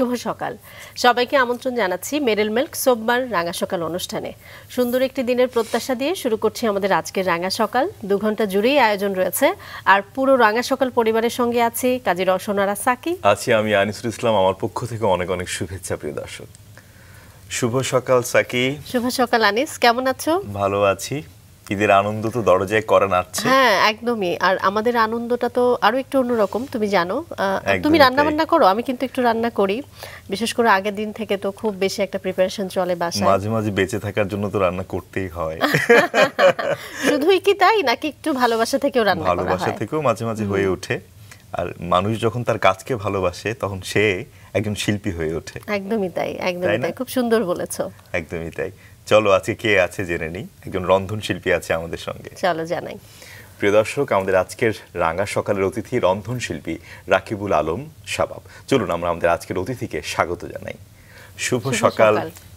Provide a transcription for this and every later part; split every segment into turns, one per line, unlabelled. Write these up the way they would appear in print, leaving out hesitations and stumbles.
শুভ সকাল সবাইকে আমন্ত্রণ জানাচ্ছি মেরিল মিল্ক সোমবার রাঙা সকাল অনুষ্ঠানে। সুন্দর একটি দিনের প্রত্যাশা দিয়ে শুরু করছি আমাদের আজকের রাঙা সকাল। 2 ঘন্টা জুড়েই আয়োজন রয়েছে আর পুরো রাঙা সকাল পরিবারের সঙ্গে আছি কাজী রওশনারা সাকি,
আছি আমি আনিসুল ইসলাম। আমার পক্ষ থেকে অনেক অনেক শুভেচ্ছা প্রিয় দর্শক। শুভ সকাল সাকি।
শুভ সকাল আনিস, কেমন আছো?
ভালো আছি। ঈদের আনন্দ তো দরজায় করা নাড়ছে।
হ্যাঁ একদমই, আর আমাদের আনন্দটা তো আরো একটু অন্যরকম। তুমি জানো তুমি রান্না বান্না করো, আমি কিন্তু একটু রান্না করি, বিশেষ করে আগের দিন থেকে তো খুব বেশি একটা প্রিপারেশন চলে বাসায়।
মাঝে মাঝে বেঁচে থাকার জন্য তো রান্না করতেই হয়।
শুধুই কি তাই নাকি একটু ভালোবাসা থেকেও রান্না করা হয়?
ভালোবাসা থেকেও মাঝে মাঝে হয়ে ওঠে। আর মানুষ যখন তার কাজকে ভালোবাসে তখন সে একজন শিল্পী হয়ে ওঠে।
একদমই তাই, একদমই তাই, খুব সুন্দর বলেছো।
একদমই তাই। চলো আজকে কে আছে জেনে নিই। একজন রন্ধন শিল্পী আছে আমাদের সঙ্গে,
চলো জানাই।
প্রিয় দর্শক, আমাদের আজকের রাঙা সকালের অতিথি রন্ধন শিল্পী রাকিবুল আলম শাবাব। চলুন আমরা আমাদের আজকের অতিথিকে স্বাগত জানাই। শুভ সকাল।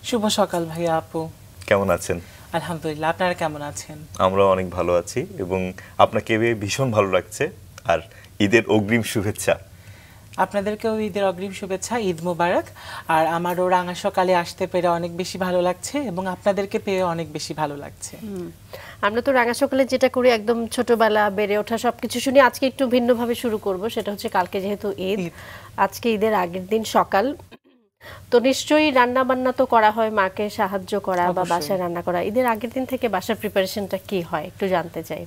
শুভ সকাল ভাইয়া আপু,
কেমন আছেন?
আলহামদুলিল্লাহ, আপনারা কেমন আছেন?
আমরা অনেক ভালো আছি এবং আপনাকে ভীষণ ভালো লাগছে। আর ঈদের অগ্রিম শুভেচ্ছা।
আপনাদেরকেও ঈদের অগ্রিম শুভেচ্ছা, ঈদ মোবারক। আর আমারও রাঙা সকালে আসতে পেরে অনেক বেশি ভালো লাগছে এবং আপনাদেরকে পেয়ে অনেক বেশি ভালো লাগছে।
আমরা তো রাঙা সকালে যেটা করি একদম ছোটবেলা বেড়ে ওঠা সবকিছু শুনি। আজকে একটু ভিন্নভাবে শুরু করব, সেটা হচ্ছে কালকে যেহেতু ঈদ, আজকে ঈদের আগের দিন সকাল, তো নিশ্চয়ই রান্না বান্না তো করা হয়, মাকে সাহায্য করা বা বাসায় রান্না করা। ঈদের আগের দিন থেকে বাসার প্রিপারেশনটা কি হয় একটু জানতে চাই।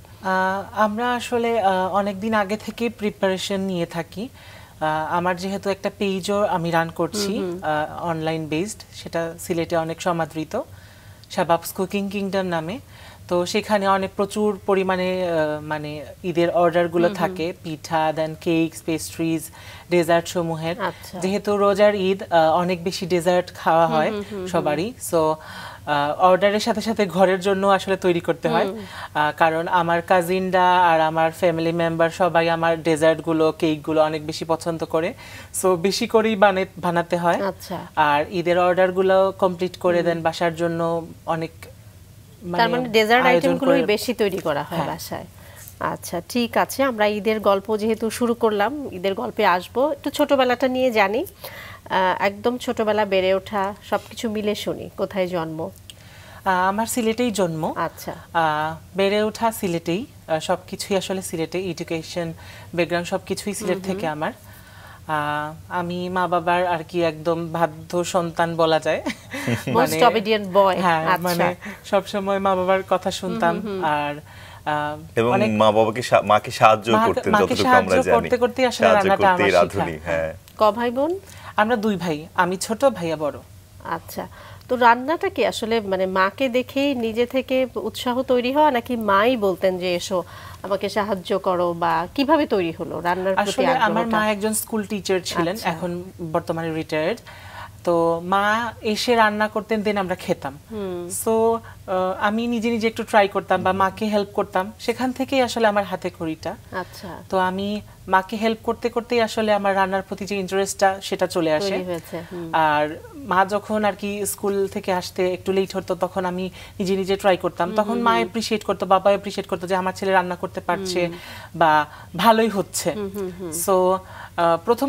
আমরা আসলে অনেক দিন আগে থেকে প্রিপারেশন নিয়ে থাকি। আমার যেহেতু একটা পেজও আমি রান করছি অনলাইন বেসড, সেটা সিলেটে অনেক সমাদৃত, শাবাবস কুকিং কিংডম নামে। তো সেখানে অনেক প্রচুর পরিমাণে মানে ঈদের অর্ডারগুলো থাকে, পিঠা, দেন কেকস, পেস্ট্রিজ, ডেজার্ট সমূহের। যেহেতু রোজার ঈদ, অনেক বেশি ডেজার্ট খাওয়া হয় সবারই, সো অর্ডারের সাথে সাথে ঘরের জন্য আসলে তৈরি করতে হয়। কারণ আমার কাজিনরা আর আমার ফ্যামিলি মেম্বার সবাই আমার ডেজার্টগুলো, কেকগুলো অনেক বেশি পছন্দ করে, সো বেশি করেই বানাতে হয়। আর ঈদের অর্ডারগুলো কমপ্লিট করে দেন বাসার জন্য অনেক,
তার মানে ডেজার্ট আইটেমগুলোই বেশি তৈরি করা হয় বাসায়। আচ্ছা ঠিক আছে, আমরা ঈদের গল্প যেহেতু শুরু করলাম, ঈদের গল্পে আসবো। একটু ছোটবেলাটা নিয়ে জানি, একদম ছোটবেলা বেড়ে ওঠা সবকিছু মিলে শুনি। কোথায় জন্ম?
আমার সিলেটেই জন্ম।
আচ্ছা,
বেড়ে ওঠা সিলেটেই, সবকিছুই আসলে সিলেটে, এডুকেশন ব্যাকগ্রাউন্ড সবকিছুই সিলেট থেকে আমার। আমি মা বাবার আর কি একদম বাধ্য সন্তান বলা যায়,
মোস্ট অবিডিয়েন্ট বয়।
হ্যাঁ, মানে সব সময় মা বাবার কথা শুনতাম। আর
এবং মা বাবাকে মাকে সাহায্য করতেন যতটুকু আমরা জানি,
করতে করতে আসলে রান্নাটা আমার শেখা।
হ্যাঁ।
ক ভাই বোন?
আমরা 2 ভাই, আমি ছোট, ভাইয়া বড়।
আচ্ছা, তো রান্নাটা কি আসলে মানে মাকে দেখেই নিজে থেকে উৎসাহ তৈরি হওয়া, নাকি মাই বলতেন যে এসো আমাকে সাহায্য করো, বা কিভাবে তৈরি হলো রান্নার প্রতি আগ্রহটা?
আসলে আমার মা একজন স্কুল টিচার ছিলেন, এখন বর্তমানে রিটায়ার্ড। তো মা এসে রান্না করতেন, দেন আমরা খেতাম। সো আমি নিজে নিজে একটু ট্রাই করতাম বা মাকে হেল্প করতাম, সেখান থেকেই আসলে আমার হাতে খড়িটা।
আচ্ছা,
তো আমি মাকে হেল্প করতে করতেই আসলে আমার রান্নার প্রতি যে ইন্টারেস্টটা সেটা চলে আসে। আর মা যখন আর কি স্কুল থেকে আসতে একটু লেট হতো, তখন আমি নিজে নিজে ট্রাই করতাম। তখন মা অ্যাপ্রিশিয়েট করতো, বাবা অ্যাপ্রিশিয়েট করতো যে আমার ছেলে রান্না করতে পারছে বা ভালোই হচ্ছে। সো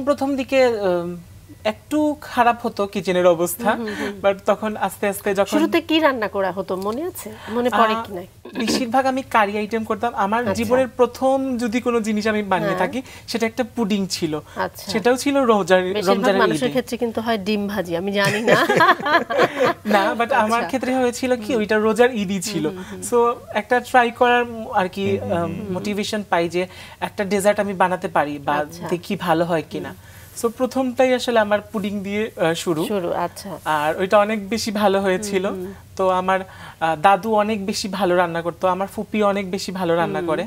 প্রথম দিকে একটু খারাপ হতো কিচেনের অবস্থা, বাট তখন আস্তে আস্তে যখন
শুরুতে কি রান্না করা হতো মনে আছে, মনে পড়ে কি না?
বেশিরভাগ আমি কারি আইটেম করতাম। আমার জীবনের প্রথম যদি কোনো জিনিস আমি বানিয়ে থাকি, সেটা একটা পুডিং ছিল। সেটাও ছিল রমজানের
মানুষের ক্ষেত্রে কিন্তু হয় ডিম ভাজি, আমি জানি না।
না, বাট আমার ক্ষেত্রে হয়েছিল কি, ওইটা রোজার ঈদই ছিল। সো একটা ট্রাই করার আর কি মোটিভেশন পাই যে একটা ডেজার্ট আমি বানাতে পারি বা দেখি ভালো হয় কিনা। সো প্রথমটাই আসলে আমার পুডিং দিয়ে শুরু।
আচ্ছা,
আর ওইটা অনেক বেশি ভালো হয়েছিল। তো আমার দাদু অনেক বেশি ভালো রান্না করতো, আমার ফুপি অনেক বেশি ভালো রান্না করে।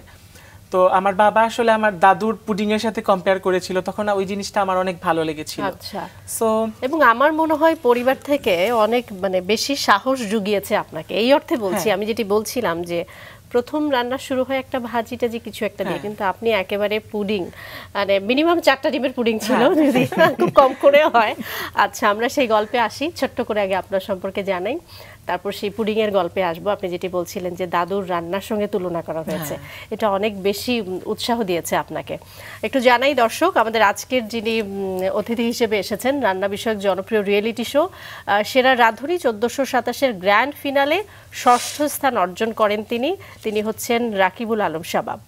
তো আমার বাবা আসলে আমার দাদুর পুডিং এর সাথে কম্পেয়ার করেছিল, তখন ওই জিনিসটা আমার অনেক ভালো লেগেছিল।
আচ্ছা, সো এবং আমার মনে হয় পরিবার থেকে অনেক মানে বেশি সাহস জুগিয়েছে আপনাকে, এই অর্থে বলছি। আমি যেটি বলছিলাম যে প্রথম রান্না শুরু হয় একটা ভাজি টাজি কিছু একটা দিয়ে, কিন্তু আপনি একেবারে পুডিং, মানে মিনিমাম 4টা ডিমের পুডিং ছিল, যদি খুব কম করে হয়। আচ্ছা, আমরা সেই গল্পে আসি। ছোট্ট করে আগে আপনার সম্পর্কে জানাই। তারপর সেই পুডিং এর গল্পে আসবো। আপনি যেটি বলছিলেন যে দাদুর রান্নার সঙ্গে তুলনা করা হয়েছে, এটা অনেক বেশি উৎসাহ দিয়েছে আপনাকে। একটু জানাই দর্শক, আমাদের আজকের যিনি অতিথি হিসেবে এসেছেন, রান্না বিষয়ক জনপ্রিয় রিয়েলিটি শো সেরা রাঁধুনি 1427-এর গ্র্যান্ড ফিনালে 6ষ্ঠ স্থান অর্জন করেন তিনি হচ্ছেন রাকিবুল আলম শাবাব।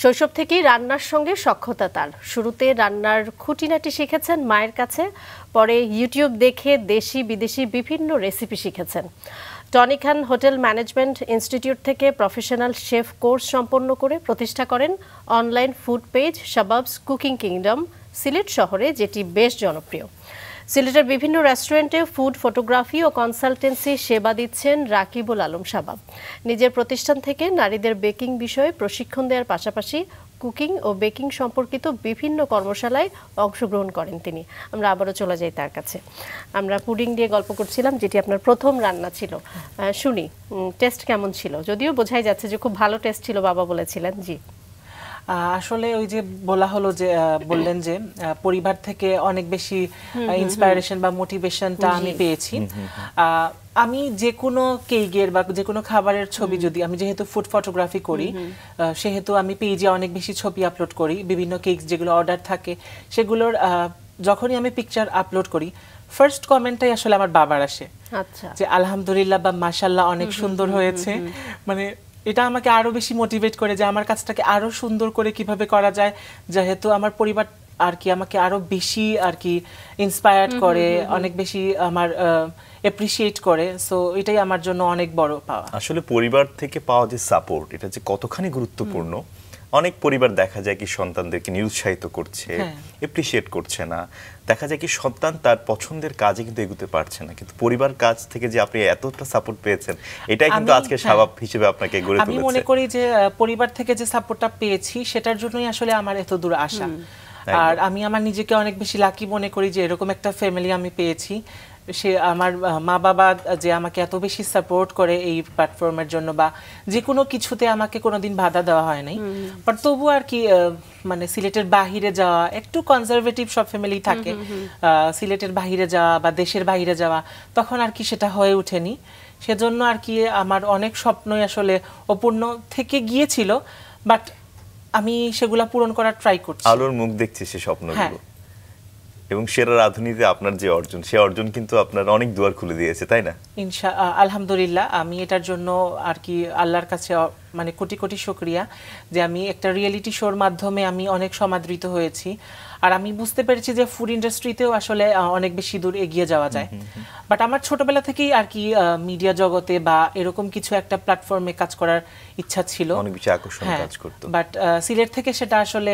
শৈশব থেকেই রান্নার সঙ্গে সখ্যতা তার। শুরুতে রান্নার খুঁটিনাটি শিখেছেন মায়ের কাছে, পরে ইউটিউব দেখে দেশি বিদেশি বিভিন্ন রেসিপি শিখেছেন। Tony Khan hotel management institute থেকে প্রফেশনাল শেফ কোর্স সম্পন্ন করে প্রতিষ্ঠা করেন online food page Shabab's cooking kingdom Sylhet শহরে, যেটি বেশ জনপ্রিয়। সিলেটের বিভিন্ন রেস্টুরেন্টে ফুড ফটোগ্রাফি ও কনসালটেন্সি সেবা দিচ্ছেন রাকিবুল আলম শাবাব। নিজের প্রতিষ্ঠান থেকে নারীদের বেকিং বিষয়ে প্রশিক্ষণ দেওয়ার পাশাপাশি কুকিং ও বেকিং সম্পর্কিত বিভিন্ন কর্মশালায় অংশগ্রহণ করেন তিনি। আমরা আবারও চলে যাই তার কাছে। আমরা পুডিং দিয়ে গল্প করছিলাম, যেটি আপনার প্রথম রান্না ছিল। শুনি টেস্ট কেমন ছিল? যদিও বোঝাই যাচ্ছে যে খুব ভালো টেস্ট ছিল, বাবা বলেছিলেন। জি,
আসলে ওই যে বলা হলো যে বললেন যে পরিবার থেকে অনেক বেশি ইন্সপায়ারেশন বা মোটিভেশনটা আমি পেয়েছি। আমি যে কোনো কেকের বা যে কোনো খাবারের ছবি, যদি আমি যেহেতু ফুড ফটোগ্রাফি করি সেহেতু আমি পেজে অনেক বেশি ছবি আপলোড করি। বিভিন্ন কেক যেগুলো অর্ডার থাকে সেগুলোর যখনই আমি পিকচার আপলোড করি, ফার্স্ট কমেন্টটাই আসলে আমার বাবার আসে,
আচ্ছা,
যে আলহামদুলিল্লাহ বা মাশাআল্লাহ অনেক সুন্দর হয়েছে। মানে এটা আমাকে আরো বেশি মোটিভেট করে যে আমার কাজটাকে আরো সুন্দর করে কিভাবে করা যায়, যেহেতু আমার পরিবার আর কি আমাকে আরো বেশি আর কি ইন্সপায়ার্ড করে, অনেক বেশি আমার অ্যাপ্রিশিয়েট করে। সো এটাই আমার জন্য অনেক বড় পাওয়া।
আসলে পরিবার থেকে পাওয়া যে সাপোর্ট, এটা যে কতখানি গুরুত্বপূর্ণ। অনেক পরিবার দেখা যায় কি সন্তানদেরকে নিরুৎসাহিত করছে, এপ্রিশিয়েট করছে না। দেখা যায় কি সন্তান তার পছন্দের কাজে কিন্তু এগোতে পারছে না, কিন্তু পরিবার কাজ থেকে যে আপনি এতটা সাপোর্ট পেয়েছেন, এটাই কিন্তু আজকে শাবাব হিসেবে আপনাকে গড়ে তুলেছে।
আমি মনে করি যে পরিবার থেকে যে সাপোর্টটা পেয়েছি সেটার জন্যই আসলে আমার এত দূর আসা। আর আমি আমার নিজেকে অনেক বেশি লাকি মনে করি যে এরকম একটা ফ্যামিলি আমি পেয়েছি। সে আমার মা বাবা যে আমাকে এত বেশি সাপোর্ট করে এই প্ল্যাটফর্মের জন্য, বা যে কোনো কিছুতে আমাকে কোনোদিন বাধা দেওয়া হয় নাই। বাট তবু আর কি মানে সিলেটের বাহিরে যাওয়া, একটু কনজারভেটিভ সব ফ্যামিলি থাকে, সিলেটের বাহিরে যাওয়া বা দেশের বাহিরে যাওয়া, তখন আর কি সেটা হয়ে ওঠেনি। সেজন্য আর কি আমার অনেক স্বপ্নই আসলে অপূর্ণ থেকে গিয়েছিল, বাট আমি সেগুলা পূরণ করার ট্রাই করছি।
আলোর মুখ দেখছি সে স্বপ্নগুলো, এবং সেরা রাঁধুনিতে আপনার যে অর্জন, সে অর্জন কিন্তু আপনার অনেক দুয়ার খুলে দিয়েছে, তাই না?
আলহামদুলিল্লাহ, আমি এটার জন্য আর কি আল্লাহর কাছে মানে কোটি কোটি শুকরিয়া যে আমি একটা রিয়েলিটি শোর মাধ্যমে আমি অনেক সমাদৃত হয়েছি। আর আমি বুঝতে পেরেছি যে ফুড ইন্ডাস্ট্রিতেও আসলে অনেক বেশি দূর এগিয়ে যাওয়া যায়। বাট আমার ছোটবেলা থেকেই আর কি মিডিয়া জগতে বা এরকম কিছু একটা প্ল্যাটফর্মে কাজ করার ইচ্ছা ছিল,
অনেক বেশি আকর্ষণীয় কাজ করতে।
বাট সিলেট থেকে সেটা আসলে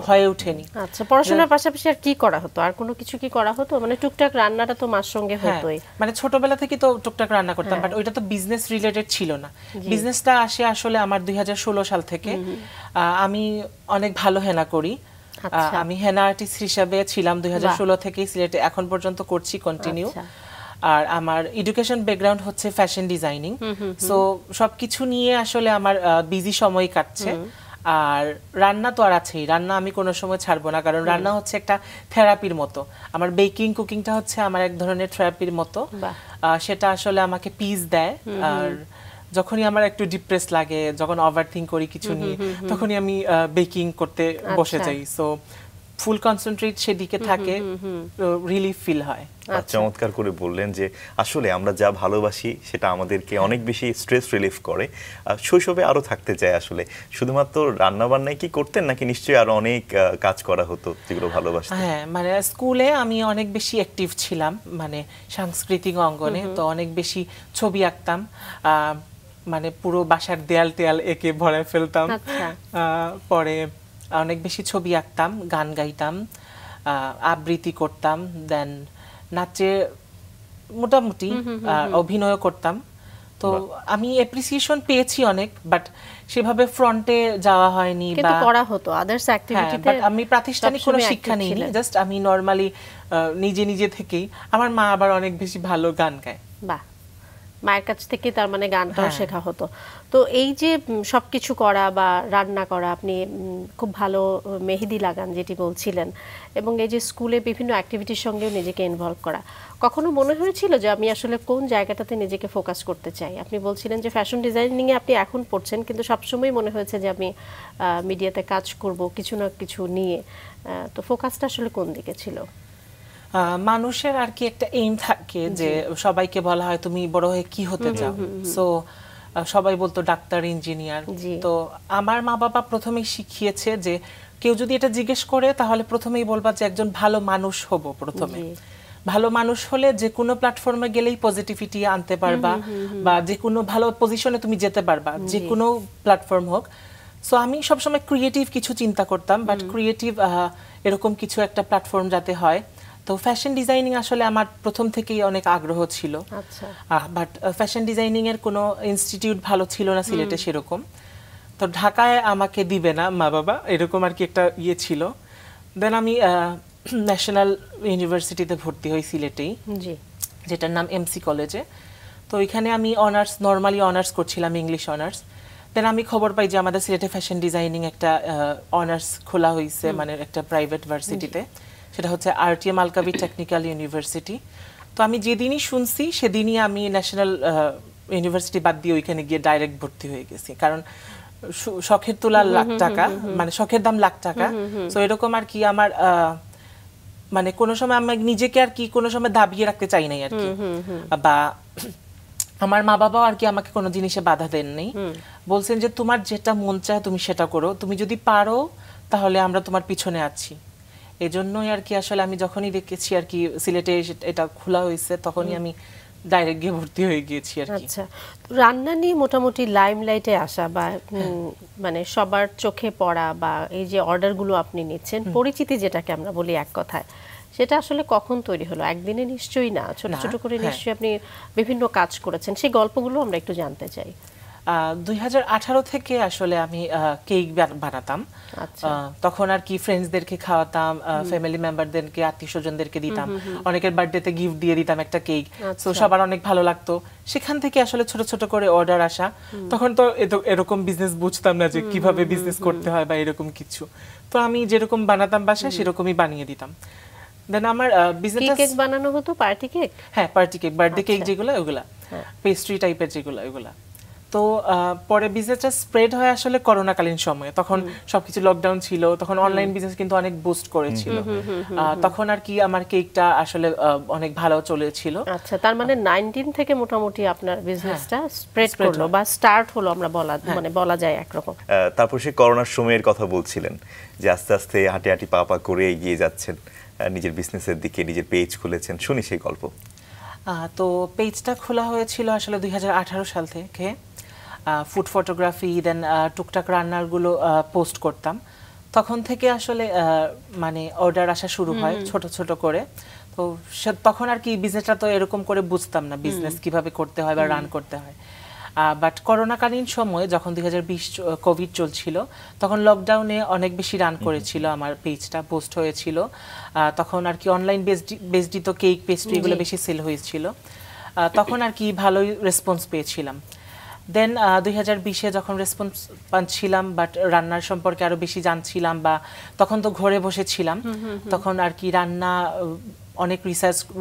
হয়ে ওঠেনি।
আচ্ছা, পড়াশোনার পাশাপাশি আর কি করা হতো? আর কোনো কিছু কি করা হতো? মানে টুকটাক রান্নাটা তো মার সঙ্গে হতোই।
মানে ছোটবেলা থেকে তো টুকটাক রান্না করতাম, বাট ওইটা তো বিজনেস রিলেটেড ছিল না। বিজনেসটা আসে আসলে আমার 2016 সাল থেকে। আমি অনেক ভালো হেনা করি। আমি হেনা আর্টিস্ট হিসেবে ছিলাম 2016 থেকে সিলেটে, এখন পর্যন্ত করছি কন্টিনিউ। আর আমার এডুকেশন ব্যাকগ্রাউন্ড হচ্ছে ফ্যাশন ডিজাইনিং। সো সবকিছু নিয়ে আসলে আমার বিজি সময় কাটছে। আর রান্না তো আর আছেই, রান্না আমি কোনো সময় ছাড়বো না, কারণ রান্না হচ্ছে একটা থেরাপির মতো। আমার বেকিং কুকিংটা হচ্ছে আমার এক ধরনের থেরাপির মতো। সেটা আসলে আমাকে পিস দেয়। আর যখনই আমার একটু ডিপ্রেস লাগে, যখন ওভারথিংক করি কিছু নিয়ে, তখনই আমি বেকিং করতে বসে যাই। সো ফুল কনসেন্ট্রেট সেদিকে থাকে, রিলিফ ফিল হয়।
চমৎকার করে বললেন যে আসলে আমরা যা ভালোবাসি সেটা আমাদেরকে অনেক বেশি স্ট্রেস রিলিফ করে। শৈশবে আরো থাকতে চাই আসলে, শুধুমাত্র রান্না বান্নাই কি করতেন, নাকি নিশ্চয়ই আরো অনেক কাজ করা হতো যেগুলো ভালোবাসতেন?
হ্যাঁ, মানে স্কুলে আমি অনেক বেশি অ্যাক্টিভ ছিলাম, মানে সাংস্কৃতিক অঙ্গনে। তো অনেক বেশি ছবি আঁকতাম, মানে পুরো বাসার দেয়াল টেয়াল এঁকে ভরে ফেলতাম। পরে অনেক বেশি ছবি আঁকতাম, গান গাইতাম, আবৃত্তি করতাম, দেন নাচে মোটামুটি অভিনয় করতাম। তো আমি অ্যাপ্রিসিয়েশন পেয়েছি অনেক, বাট সেভাবে ফ্রন্টে যাওয়া হয়নি
বা করা হতো আদার্স অ্যাক্টিভিটিতে।
বাট আমি প্রাতিষ্ঠানিক কোনো শিক্ষা নিইনি, জাস্ট আমি নরমালি নিজে নিজে থেকেই। আমার মা আবার অনেক বেশি ভালো গান গায়।
বাহ, মায়ের কাছ থেকে তার মানে গানটাও শেখা হতো। তো এই যে সবকিছু করা বা রান্না করা, আপনি খুব ভালো মেহেদি লাগান যেটি বলছিলেন, এবং এই যে স্কুলে বিভিন্ন অ্যাক্টিভিটির সঙ্গেও নিজেকে ইনভলভ করা, কখনো মনে হয়েছিল যে আমি আসলে কোন জায়গাটাতে নিজেকে ফোকাস করতে চাই? আপনি বলছিলেন যে ফ্যাশন ডিজাইনিংয়ে আপনি এখন পড়ছেন, কিন্তু সবসময় মনে হয়েছে যে আমি মিডিয়াতে কাজ করব কিছু না কিছু নিয়ে। তো ফোকাসটা আসলে কোন দিকে ছিল?
মানুষের আর কি একটা এইম থাকে যে সবাইকে বলা হয় তুমি বড় হয়ে কি হতে চাও, সো সবাই বলতো ডাক্তার, ইঞ্জিনিয়ার। তো আমার মা বাবা প্রথমেই শিখিয়েছে যে কেউ যদি এটা জিজ্ঞেস করে তাহলে প্রথমেই বলবা যে একজন ভালো মানুষ হব। প্রথমে ভালো মানুষ হলে যে কোনো প্ল্যাটফর্মে গেলেই পজিটিভিটি আনতে পারবা, বা যে কোনো ভালো পজিশনে তুমি যেতে পারবা, যে কোনো প্ল্যাটফর্ম হোক। সো আমি সবসময় ক্রিয়েটিভ কিছু চিন্তা করতাম, বাট ক্রিয়েটিভ এরকম কিছু একটা প্ল্যাটফর্ম যাতে হয়। তো ফ্যাশন ডিজাইনিং আসলে আমার প্রথম থেকেই অনেক আগ্রহ ছিল, বাট ফ্যাশন ডিজাইনিং এর কোনো ইনস্টিটিউট ভালো ছিল না সিলেটে সেরকম। তো ঢাকায় আমাকে দিবে না মা বাবা, এরকম আর কি একটা ইয়ে ছিল। দেন আমি ন্যাশনাল ইউনিভার্সিটিতে ভর্তি হই সিলেটেই, যেটার নাম এমসি কলেজে। তো এখানে আমি নর্মালি অনার্স করছিলাম, ইংলিশ অনার্স। দেন আমি খবর পাই যে আমাদের সিলেটে ফ্যাশন ডিজাইনিং একটা অনার্স খোলা হয়েছে, মানে একটা প্রাইভেট ভার্সিটিতে, সেটা হচ্ছে আরটিএম আলকাবি টেকনিক্যাল ইউনিভার্সিটি। তো আমি যেদিনই শুনছি সেদিনই আমি ন্যাশনাল ইউনিভার্সিটি বাদ দিয়ে ওইখানে গিয়ে ডাইরেক্ট ভর্তি হয়ে গেছি, কারণ শখের তোলা লাখ টাকা, মানে শখের দাম লাখ টাকা। তো এরকম আর কি আমার মানে কোনো সময় আমি নিজেকে আর কি কোনো সময় দাবিয়ে রাখতে চাই নাই আর কি, বা আমার মা বাবাও আর কি আমাকে কোনো জিনিসে বাধা দেননি, বলছেন যে তোমার যেটা মন চায় তুমি সেটা করো, তুমি যদি পারো তাহলে আমরা তোমার পিছনে আছি। এজন্যই আর কি আসলে আমি যখনই দেখেছি আর কি সিলেটে এটা খোলা হয়েছে, তখনই আমি ডাইরেক্ট গিয়ে ভর্তি হয়ে গিয়েছি আর কি।
আচ্ছা, রান্না নিয়ে মোটামুটি লাইমলাইটে আসা বা মানে সবার চোখে পড়া, বা এই যে অর্ডারগুলো আপনি নিচ্ছেন, পরিচিতি যেটাকে আমরা বলি এক কথায়, সেটা আসলে কখন তৈরি হলো? একদিনে নিশ্চয়ই না, ছোট ছোট করে নিশ্চয়ই আপনি বিভিন্ন কাজ করেছেন। সেই গল্পগুলো আমরা একটু জানতে চাই।
2018 থেকে আসলে আমি কেক বানাতাম। তখন আর কি ফ্রেন্ডসদেরকে খাওয়াতাম, ফ্যামিলি মেম্বারদেরকে, আত্মীয় স্বজনদেরকে দিতাম, অনেকের বার্থডেতে গিফট দিয়ে দিতাম একটা কেক। তো সবার অনেক ভালো লাগতো। সেখান থেকে আসলে ছোট ছোট করে অর্ডার আসা। তখন তো এরকম বিজনেস বুঝতাম না যে কিভাবে বিজনেস করতে হয় বা এরকম কিছু। তো আমি যেরকম বানাতাম বাসায় সেরকমই বানিয়ে দিতাম। দেন আমার বিজনেস
কেক বানানো হতো, পার্টি কেক।
হ্যাঁ, পার্টি কেক, বার্থডে কেক যেগুলো ওগুলা, পেস্ট্রি টাইপের যেগুলো ওগুলা। তো পরে বিজনেসটা স্প্রেড হয় আসলে করোনাকালীন সময়ে, তখন সবকিছু লকডাউন ছিল, তখন অনলাইন বিজনেস কিন্তু অনেক বুস্ট করেছিল। তখন আর কি আমার কেকটা আসলে অনেক ভালো চলেছিল।
আচ্ছা, তার মানে 19 থেকে মোটামুটি আপনার বিজনেসটা স্প্রেড করলো বা স্টার্ট হলো, আমরা বলা যায় একরকম।
তারপর সেই করোনার সময়ের কথা বলছিলেন যে আস্তে আস্তে হাঁটি হাঁটি পা পা করে এগিয়ে যাচ্ছেন নিজের বিজনেসের দিকে, নিজের পেজ খুলেছেন, শুনি সেই গল্প।
তো পেজটা খোলা হয়েছিল আসলে 2018 সাল থেকে। ফুড ফটোগ্রাফি, দেন টুকটাক রান্নারগুলো পোস্ট করতাম। তখন থেকে আসলে মানে অর্ডার আসা শুরু হয় ছোট ছোট করে। তো তখন আর কি বিজনেসটা তো এরকম করে বুঝতাম না বিজনেস কিভাবে করতে হয় বা রান করতে হয়। বাট করোনাকালীন সময়ে যখন 2020 কোভিড চলছিল, তখন লকডাউনে অনেক বেশি রান করেছিল আমার পেজটা, পোস্ট হয়েছিল। তখন আর কি অনলাইন বেসড তো কেক, পেস্ট্রি এগুলো বেশি সেল হয়েছিল। তখন আর কি ভালোই রেসপন্স পেয়েছিলাম। দেন 2020-এ যখন রেসপন্স পাচ্ছিলাম, বাট রান্নার সম্পর্কে আরো বেশি জানছিলাম, বা তখন তো ঘরে বসেছিলাম, তখন আর কি রান্না অনেক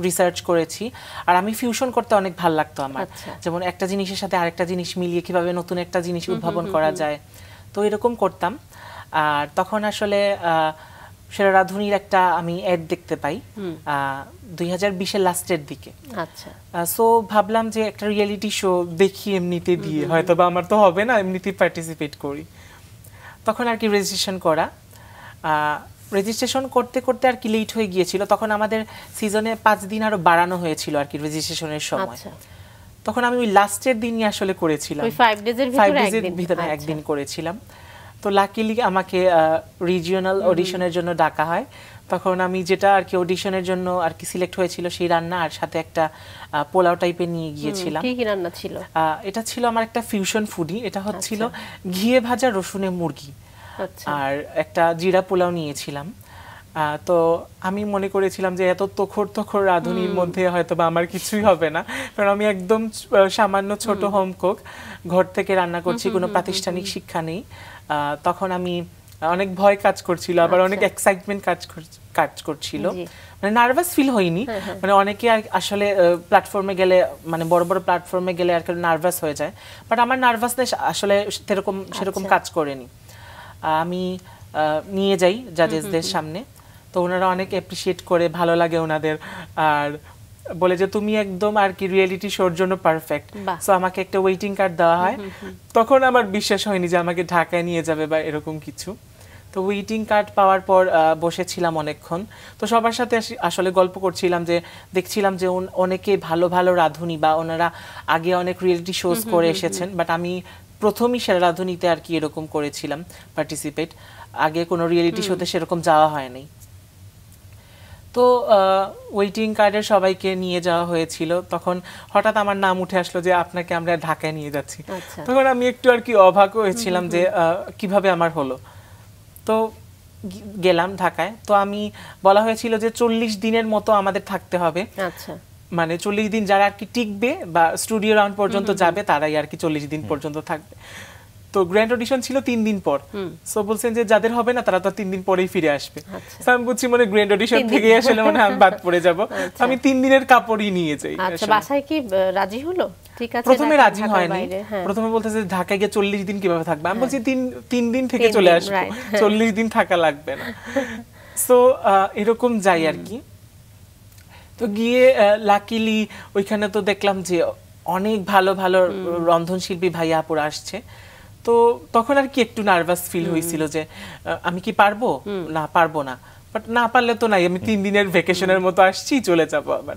রিসার্চ করেছি। আর আমি ফিউশন করতে অনেক ভালো লাগতো আমার, যেমন একটা জিনিসের সাথে আরেকটা জিনিস মিলিয়ে কিভাবে নতুন একটা জিনিস উদ্ভাবন করা যায়, তো এরকম করতাম। আর তখন আসলে সেরা রাঁধুনির একটা আমি অ্যাড দেখতে পাই 2020-এর লাস্টের দিকে।
আচ্ছা,
সো ভাবলাম যে একটা রিয়েলিটি শো দেখি এমনিতে দিয়ে, হয়তো বা আমার তো হবে না, এমনিতে পার্টিসিপেট করি। তখন আর কি রেজিস্ট্রেশন করতে করতে আর কি লেট হয়ে গিয়েছিল। তখন আমাদের সিজনে 5 দিন আরো বাড়ানো হয়েছিল আর কি রেজিস্ট্রেশনের সময়। তখন আমি ওই লাস্টের দিনই আসলে করেছিলাম,
5 ডেজের
ভিতরে একদিন করেছিলাম। তো লাকিলি আমাকে রিজিওনাল অডিশনের জন্য ডাকা হয়। তখন আমি যেটা আর কি অডিশনের জন্য আর কি সিলেক্ট হয়েছিল সেই রান্না, আর সাথে একটা পোলাও টাইপের নিয়ে গিয়েছিলাম।
কি রান্না ছিল?
এটা ছিল আমার একটা ফিউশন ফুডি। এটা হচ্ছিল ঘিয়ে ভাজা রসুনে মুরগি, আর একটা জিরা পোলাও নিয়েছিলাম। তো আমি মনে করেছিলাম যে এত তখর রাঁধুনির মধ্যে হয়তো বা আমার কিছুই হবে না, কারণ আমি একদম সামান্য ছোট হোম কুক, ঘর থেকে রান্না করছি, কোনো প্রাতিষ্ঠানিক শিক্ষা নেই। তখন আমি অনেক ভয় কাজ করছিল, আবার অনেক এক্সাইটমেন্ট কাজ করছিল, মানে নার্ভাস ফিল হয়নি, মানে অনেকে আসলে প্ল্যাটফর্মে গেলে, মানে বড় বড় প্ল্যাটফর্মে গেলে আর কি নার্ভাস হয়ে যায়, বাট আমার নার্ভাসনেস আসলে সেরকম কাজ করেনি। আমি নিয়ে যাই জাজেসদের সামনে, তো ওনারা অনেক অ্যাপ্রিশিয়েট করে, ভালো লাগে ওনাদের, আর বলে যে তুমি একদম আর কি রিয়েলিটি শোর জন্য পারফেক্ট। সো আমাকে একটা ওয়েটিং কার্ড দেওয়া হয়। তখন আমার বিশ্বাস হয়নি যে আমাকে ঢাকায় নিয়ে যাবে বা এরকম কিছু। তো ওয়েটিং কার্ড পাওয়ার পর বসেছিলাম অনেকক্ষণ, তো সবার সাথে আসলে গল্প করছিলাম, যে দেখছিলাম যে অনেকে ভালো ভালো রাঁধুনি বা ওনারা আগে অনেক রিয়েলিটি শোজ করে এসেছেন, বাট আমি প্রথমই সেরা রাঁধুনিতে আর কি এরকম করেছিলাম পার্টিসিপেট, আগে কোনো রিয়েলিটি শোতে সেরকম যাওয়া হয়নি। তো ওয়েটিং কার্ডের সবাইকে নিয়ে যাওয়া হয়েছিল, তখন হঠাৎ আমার নাম উঠে আসলো যে আপনাকে আমরা ঢাকায় নিয়ে যাচ্ছি। তখন আমি একটু আর কি অবাক হয়েছিলাম যে কিভাবে আমার হলো। তো গেলাম ঢাকায়, তো আমি বলা হয়েছিল যে 40 দিনের মতো আমাদের থাকতে হবে।
আচ্ছা,
মানে 40 দিন যারা আর কি টিকবে বা স্টুডিও রাউন্ড পর্যন্ত যাবে তারাই আর কি 40 দিন পর্যন্ত থাকবে। তো গ্র্যান্ড অডিশন ছিল 3 দিন পর, সো বলছেন যে যাদের হবে না তারা তো 3 দিন পরেই ফিরে আসবে। আমি বুঝছি মানে গ্র্যান্ড অডিশন থেকে আসলে মানে আমি বাদ পড়ে যাব, আমি 3 দিনের কাপড়ই নিয়ে যাই।
আচ্ছা, বাসায় কি রাজি হলো? ঠিক আছে,
প্রথমে রাজি হয়নি, প্রথমে বলতেছে ঢাকায় গিয়ে 40 দিন কিভাবে থাকবে, আমি বলছি 3 দিন থেকে চলে আসবো, 40 দিন থাকা লাগবে না। সো এরকম যাই আর কি। তো গিয়ে লাকিলি ওইখানে তো দেখলাম যে অনেক ভালো ভালো রন্ধনশিল্পী ভাইয়া আপুরা আসছে, তো তখন আর কি একটু নার্ভাস ফিল হয়েছিল যে আমি কি পারবো, না পারবো না, বাট না পারলে তো নাই, আমি 3 দিনের ভ্যাকেশনের মতো আসছি, চলে যাবো আবার।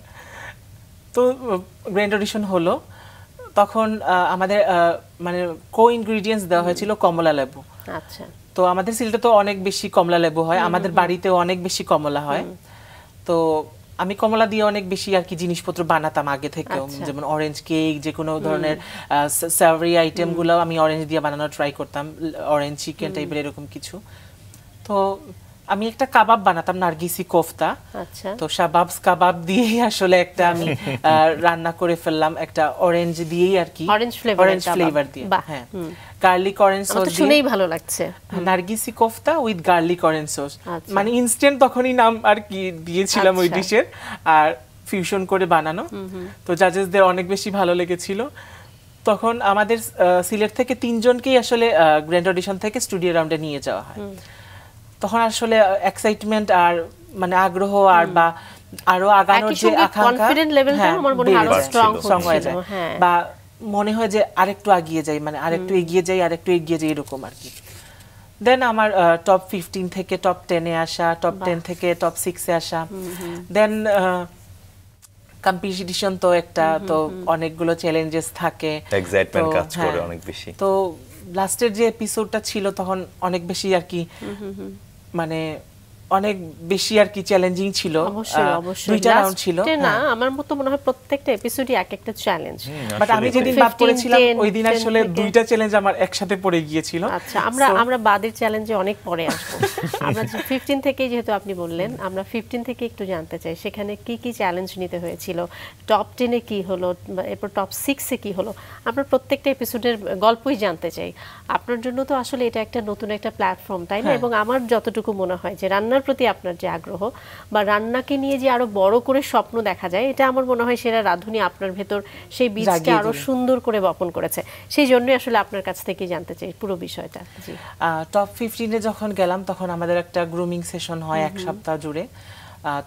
তো গ্র্যান্ড অডিশন হলো, তখন আমাদের মানে কো ইনগ্রেডিয়েন্টস দেওয়া হয়েছিল কমলা লেবু।
আচ্ছা,
তো আমাদের সিলেটে তো অনেক বেশি কমলা লেবু হয়, আমাদের বাড়িতেও অনেক বেশি কমলা হয়, তো আমি কমলা দিয়ে অনেক বেশি আর কি জিনিসপত্র বানাতাম আগে থেকেও, যেমন অরেঞ্জ কেক, যে কোনো ধরনের সাভরি আইটেম গুলো আমি অরেঞ্জ দিয়ে বানানোর ট্রাই করতাম, অরেঞ্জ চিকেন টাইপের এরকম কিছু। তো আমি একটা কাবাব বানাতাম, নার্গিসি কোফতা।
আচ্ছা,
তো শাবাবস কাবাব দিয়েই আসলে একটা আমি রান্না করে ফেললাম, একটা অরেঞ্জ দিয়েই আর কি, অরেঞ্জ ফ্লেভার দিয়ে, হ্যাঁ, গার্লিক অরেঞ্জ সস দিয়ে,
শুনেই ভালো লাগছে,
nargisi kofta with garlic orange sauce, মানে ইনস্ট্যান্ট তখনই নাম আর কি দিয়েছিলাম ওই ডিশের, আর ফিউশন করে বানানো। তো জাজেসদের অনেক বেশি ভালো লেগেছিল। তখন আমাদের সিলেট থেকে 3 জনকেই আসলে গ্র্যান্ড অডিশন থেকে স্টুডিও রাউন্ডে নিয়ে যাওয়া হয়। তখন আসলে এক্সাইটমেন্ট আর মানে আগ্রহ আর বা আরো আগানোর যে আকাঙ্ক্ষা,
কনফিডেন্ট লেভেলটা আমার মনে হয় আরো স্ট্রং হয়ে যায়,
বা মনে হয় যে আরেকটু এগিয়ে যাই, মানে আরেকটু এগিয়ে যাই এরকম আর কি। দেন আমার টপ 15 থেকে টপ 10 এ আসা, টপ 10 থেকে টপ 6 এ আসা, দেন কম্পিটিশন তো একটা, তো অনেকগুলো চ্যালেঞ্জেস থাকে,
এক্সাইটমেন্ট কাজ করে অনেক বেশি।
তো লাস্টের যে এপিসোডটা ছিল তখন অনেক বেশি আর কি, মানে অনেক বেশি আর কি চ্যালেঞ্জিং ছিল।
অবশ্যই
2টা রাউন্ড ছিল
না, আমার মতো মনে হয় প্রত্যেকটা এপিসোডই এক একটা চ্যালেঞ্জ,
বাট আমি যেদিন বাদ পড়েছিলাম ওই দিন আসলে 2টা চ্যালেঞ্জ আমার একসাথে পড়ে গিয়েছিল।
আচ্ছা, আমরা বাদের চ্যালেঞ্জে অনেক পরে আসবো। আমরা 15 থেকে, যেহেতু আপনি বললেন, আমরা 15 থেকে একটু জানতে চাই সেখানে কি কি চ্যালেঞ্জ নিতে হয়েছিল, টপ 10 এ কি হলো, এরপর টপ 6 এ কি হলো, আমরা প্রত্যেকটা এপিসোডের গল্পই জানতে চাই। আপনার জন্য তো আসলে এটা একটা নতুন একটা প্ল্যাটফর্ম, তাই না? এবং আমার যতটুকু মনে হয় যে রান্নার প্রতি আপনার যে আগ্রহ বা রান্নাকে নিয়ে যে আরো বড় করে স্বপ্ন দেখা যায়, এটা আমার মনে হয় সেরা রাঁধুনি আপনার ভেতর সেই বীজকে আরো সুন্দর করে বপন করেছে। সেই জন্যই আসলে আপনার কাছ থেকে জানতে চাই পুরো বিষয়টা। জি,
টপ 15 এ যখন গেলাম তখন আমাদের একটা গ্রুমিং সেশন হয় 1 সপ্তাহ জুড়ে।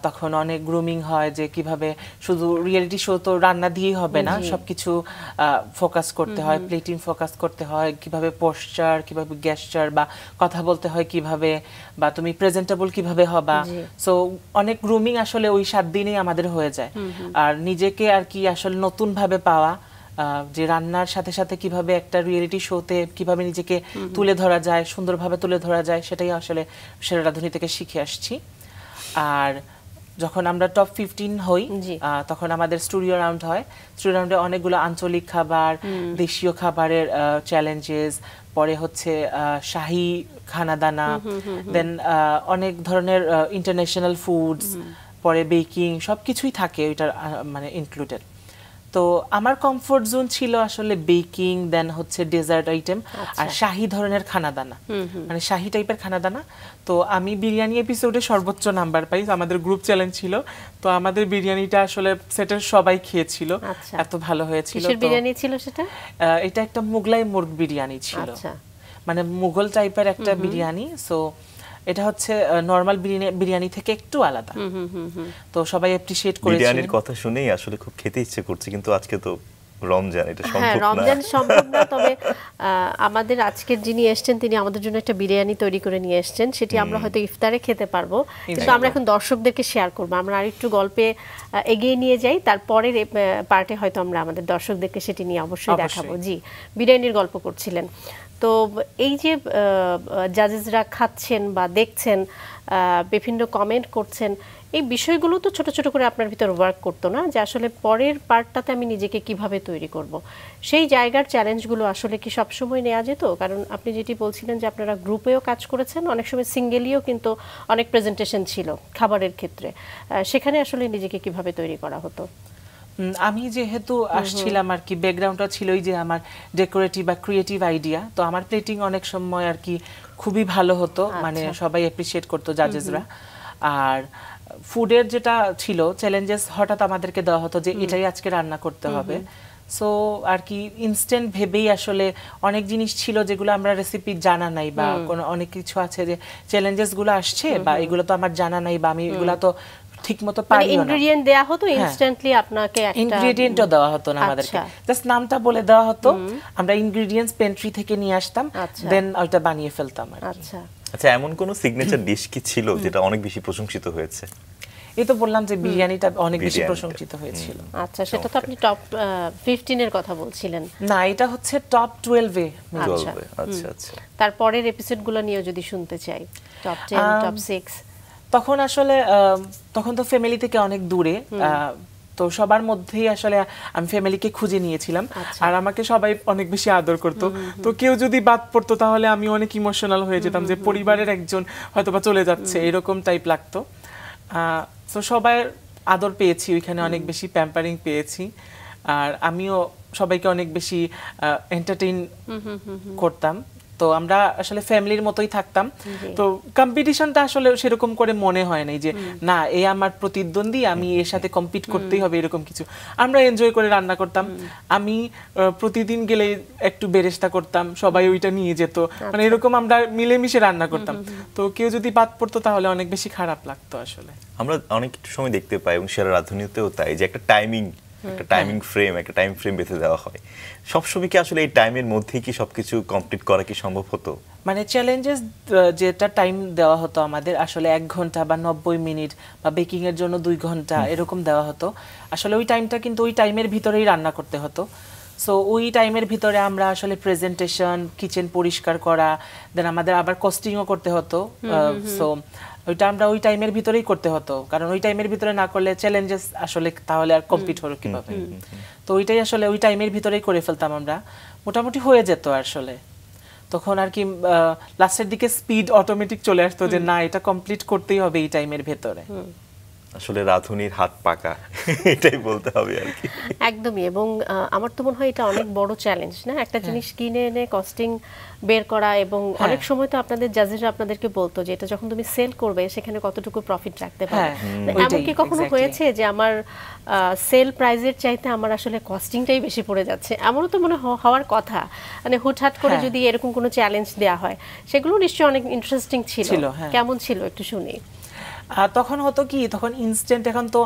তখন অনেক গ্রুমিং হয়, যে কিভাবে শুধু রিয়েলিটি শো তো রান্না দিয়েই হবে না, সবকিছু ফোকাস করতে হয়, প্লেটিং ফোকাস করতে হয়, কিভাবে পোস্টার, কিভাবে গেস্টার বা কথা বলতে হয় কিভাবে, বা তুমি প্রেজেন্টেবল কিভাবে হবা। সো অনেক গ্রুমিং আসলে ওই 7 দিনেই আমাদের হয়ে যায়। আর নিজেকে আর কি আসলে নতুন ভাবে পাওয়া, যে রান্নার সাথে সাথে কিভাবে একটা রিয়েলিটি শোতে কিভাবে নিজেকে তুলে ধরা যায়, সুন্দরভাবে তুলে ধরা যায়, সেটাই আসলে সেরা রাঁধুনি থেকে শিখে আসছি। আর যখন আমরা টপ 15 হই তখন আমাদের স্টুডিও রাউন্ড হয়। স্টুডিও রাউন্ডে অনেকগুলো আঞ্চলিক খাবার, দেশীয় খাবারের চ্যালেঞ্জেস, পরে হচ্ছে শাহী খানাদানা, দেন অনেক ধরনের ইন্টারন্যাশনাল ফুডস, পরে বেকিং সবকিছুই থাকে ওইটার মানে ইনক্লুডেড। তো আমার কমফোর্ট জোন ছিল আসলে বেকিং, দেন হচ্ছে ডেজার্ট আইটেম আর শাহী ধরনের খানাদানা, মানে শাহী টাইপের খানাদানা। তো আমি বিরিয়ানি এপিসোডে সর্বোচ্চ নাম্বার পাই, আমাদের গ্রুপ চ্যালেঞ্জ ছিল, তো আমাদের বিরিয়ানিটা আসলে সেটের সবাই খেয়েছিল, এত ভালো হয়েছিল।
কিসের বিরিয়ানি ছিল সেটা?
এটা একটা মুগলাই মুরগ বিরিয়ানি ছিল, মানে মুঘল টাইপের একটা বিরিয়ানি। সো এটা হচ্ছে নরমাল বিরিয়ানি থেকে একটু আলাদা, তো সবাই অ্যাপ্রিশিয়েট করেছে।
বিরিয়ানির কথা শুনেই আসলে খুব খেতে ইচ্ছে করছে, কিন্তু আজকে তো রমজান, এটা সম্ভব না।
রমজান সম্ভব না, তবে আমাদের আজকের যিনি এসেছেন তিনি আমাদের জন্য একটা বিরিয়ানি তৈরি করে নিয়ে এসেছেন, সেটি আমরা হয়তো ইফতারে খেতে পারবো, কিন্তু আমরা এখন দর্শকদেরকে শেয়ার করবো। আমরা আরেকটু গল্পে এগিয়ে নিয়ে যাই, তারপরের পার্টে হয়তো আমরা আমাদের দর্শকদেরকে সেটি নিয়ে অবশ্যই দেখাবো। জি, বিরিয়ানির গল্প করছিলেন। তো এই যে জাজেসরা খাচ্ছেন বা দেখছেন, বিভিন্ন কমেন্ট করছেন, এই বিষয়গুলো তো ছোট ছোট করে আপনার ভিতর ওয়ার্ক করতো না, যে আসলে পরের পার্টটাতে আমি নিজেকে কিভাবে তৈরি করব, সেই জায়গার চ্যালেঞ্জগুলো আসলে কি সবসময় নেওয়া যেত? কারণ আপনি যেটি বলছিলেন যে আপনারা গ্রুপেও কাজ করেছেন, অনেক সময় সিঙ্গেলিও কিন্তু অনেক প্রেজেন্টেশন ছিল খাবারের ক্ষেত্রে, সেখানে আসলে নিজেকে কিভাবে তৈরি করা হতো?
আমি যেহেতু আসছিলাম আর কি, ব্যাকগ্রাউন্ডটা ছিলই যে আমার ডেকোরেটিভ বা ক্রিয়েটিভ আইডিয়া, তো আমার প্লেটিং অনেক সময় আর কি খুবই ভালো হতো, মানে সবাই অ্যাপ্রিশিয়েট করতো জাজেসরা। আর ফুডের যেটা ছিল চ্যালেঞ্জেস হঠাৎ আমাদেরকে দেওয়া হতো যে এটাই আজকে রান্না করতে হবে, সো আর কি ইনস্ট্যান্ট ভেবেই আসলে অনেক জিনিস ছিল যেগুলো আমরা রেসিপি জানা নাই, বা কোনো অনেক কিছু আছে যে চ্যালেঞ্জেস গুলো আসছে বা এগুলো তো আমার জানা নাই, বা আমি এগুলো তো ঠিকমতো পারি না।
ইনগ্রেডিয়েন্ট দেয়া হতো ইনস্ট্যান্টলি, আপনাকে একটা
ইনগ্রেডিয়েন্টও দেওয়া হতো না আমাদেরকে, জাস্ট নামটা বলে দেওয়া হতো, আমরা ইনগ্রেডিয়েন্টস পেন্ট্রি থেকে নিয়ে আসতাম, দেন ওইটা বানিয়ে ফেলতাম।
আচ্ছা
আচ্ছা, এমন কোন সিগনেচার ডিশ কি ছিল যেটা অনেক বেশি প্রশংসিত হয়েছে?
এই তো বললাম যে বিরিয়ানিটা অনেক বেশি প্রশংসিত হয়েছিল।
আচ্ছা, সেটা তো আপনি টপ 15 এর কথা বলছিলেন
না, এটা হচ্ছে টপ 12 এ।
আচ্ছা আচ্ছা আচ্ছা,
তারপরের এপিসোডগুলো নিয়ে যদি শুনতে চাই, টপ 10 টপ 6।
তখন আসলে তখন তো ফ্যামিলি থেকে অনেক দূরে, তো সবার মধ্যেই আসলে আমি ফ্যামিলিকে খুঁজে নিয়েছিলাম, আর আমাকে সবাই অনেক বেশি আদর করতো, তো কেউ যদি বাদ পড়তো তাহলে আমি অনেক ইমোশনাল হয়ে যেতাম, যে পরিবারের একজন হয়তোবা চলে যাচ্ছে, এরকম টাইপ লাগতো। তো সবাই আদর পেয়েছি ওইখানে, অনেক বেশি প্যাম্পারিং পেয়েছি, আর আমিও সবাইকে অনেক বেশি এন্টারটেইন করতাম। তো আমরা আসলে ফ্যামিলির মতোই থাকতাম, তো কম্পিটিশনটা আসলে সেরকম করে মনে হয় নাই যে না এ আমার প্রতিদ্বন্দ্বী, আমি এর সাথে কম্পিট করতেই হবে, এরকম কিছু। আমরা এনজয় করে রান্না করতাম, আমি প্রতিদিন গেলে একটু বেরেস্তা করতাম, সবাই ওইটা নিয়ে যেত, মানে এরকম আমরা মিলেমিশে রান্না করতাম। তো কেউ যদি বাদ পড়তো তাহলে অনেক বেশি খারাপ লাগতো আসলে।
আমরা অনেক সময় দেখতে পাই, এবং সেরা রাঁধুনিতেও তাই, যে একটা টাইমিং ফ্রেম, একটা টাইম ফ্রেম বেঁধে দেওয়া হয়। সবসময় কি আসলে এই টাইমের মধ্যেই কি সবকিছু কমপ্লিট করা কি সম্ভব হতো?
মানে চ্যালেঞ্জেস যেটা টাইম দেওয়া হতো আমাদের, আসলে 1 ঘন্টা বা 90 মিনিট, বা বেকিং এর জন্য 2 ঘন্টা এরকম দেওয়া হতো। আসলে ওই টাইমটা কিন্তু ওই টাইমের ভিতরেই রান্না করতে হতো। সো ওই টাইমের ভিতরে আমরা আসলে প্রেজেন্টেশন, কিচেন পরিষ্কার করা, দেন আমাদের আবার কস্টিংও করতে হতো। সো ওইটা আমরা ওই টাইমের ভিতরেই করতে হতো, কারণ ওই টাইমের ভিতরে না করলে চ্যালেঞ্জেস আসলে তাহলে আর কমপ্লিট হলো কিভাবে। তো ওইটাই আসলে ওই টাইমের ভিতরেই করে ফেলতাম আমরা, মোটামুটি হয়ে যেত আসলে। তখন আর কি লাস্টের দিকে স্পিড অটোমেটিক চলে আসতো যে না এটা কমপ্লিট করতেই হবে এই টাইমের ভেতরে।
আসলে রাঁধুনির হাত পাকা, এটাই বলতে হবে আর কি।
একদমই। এবং আমার তো মনে হয় এটা অনেক বড় চ্যালেঞ্জ না, একটা জিনিস কিনে এনে কস্টিং বের করা, এবং অনেক সময় তো আপনাদের জাজেসরা আপনাদেরকে বলতো যে এটা যখন তুমি সেল করবে সেখানে কতটুকু প্রফিট রাখতে পারবে। এমন কি কখনো হয়েছে যে আমার সেল প্রাইজের চাইতে আমার আসলে কস্টিংটাই বেশি পড়ে যাচ্ছে? এমনও তো মনে হওয়ার কথা, মানে হুটহাট করে যদি এরকম কোনো চ্যালেঞ্জ দেওয়া হয়, সেগুলো নিশ্চয়ই অনেক ইন্টারেস্টিং ছিল। কেমন ছিল একটু শুনি।
তখন হতো কি, তখন ইনস্ট্যান্ট, এখন তো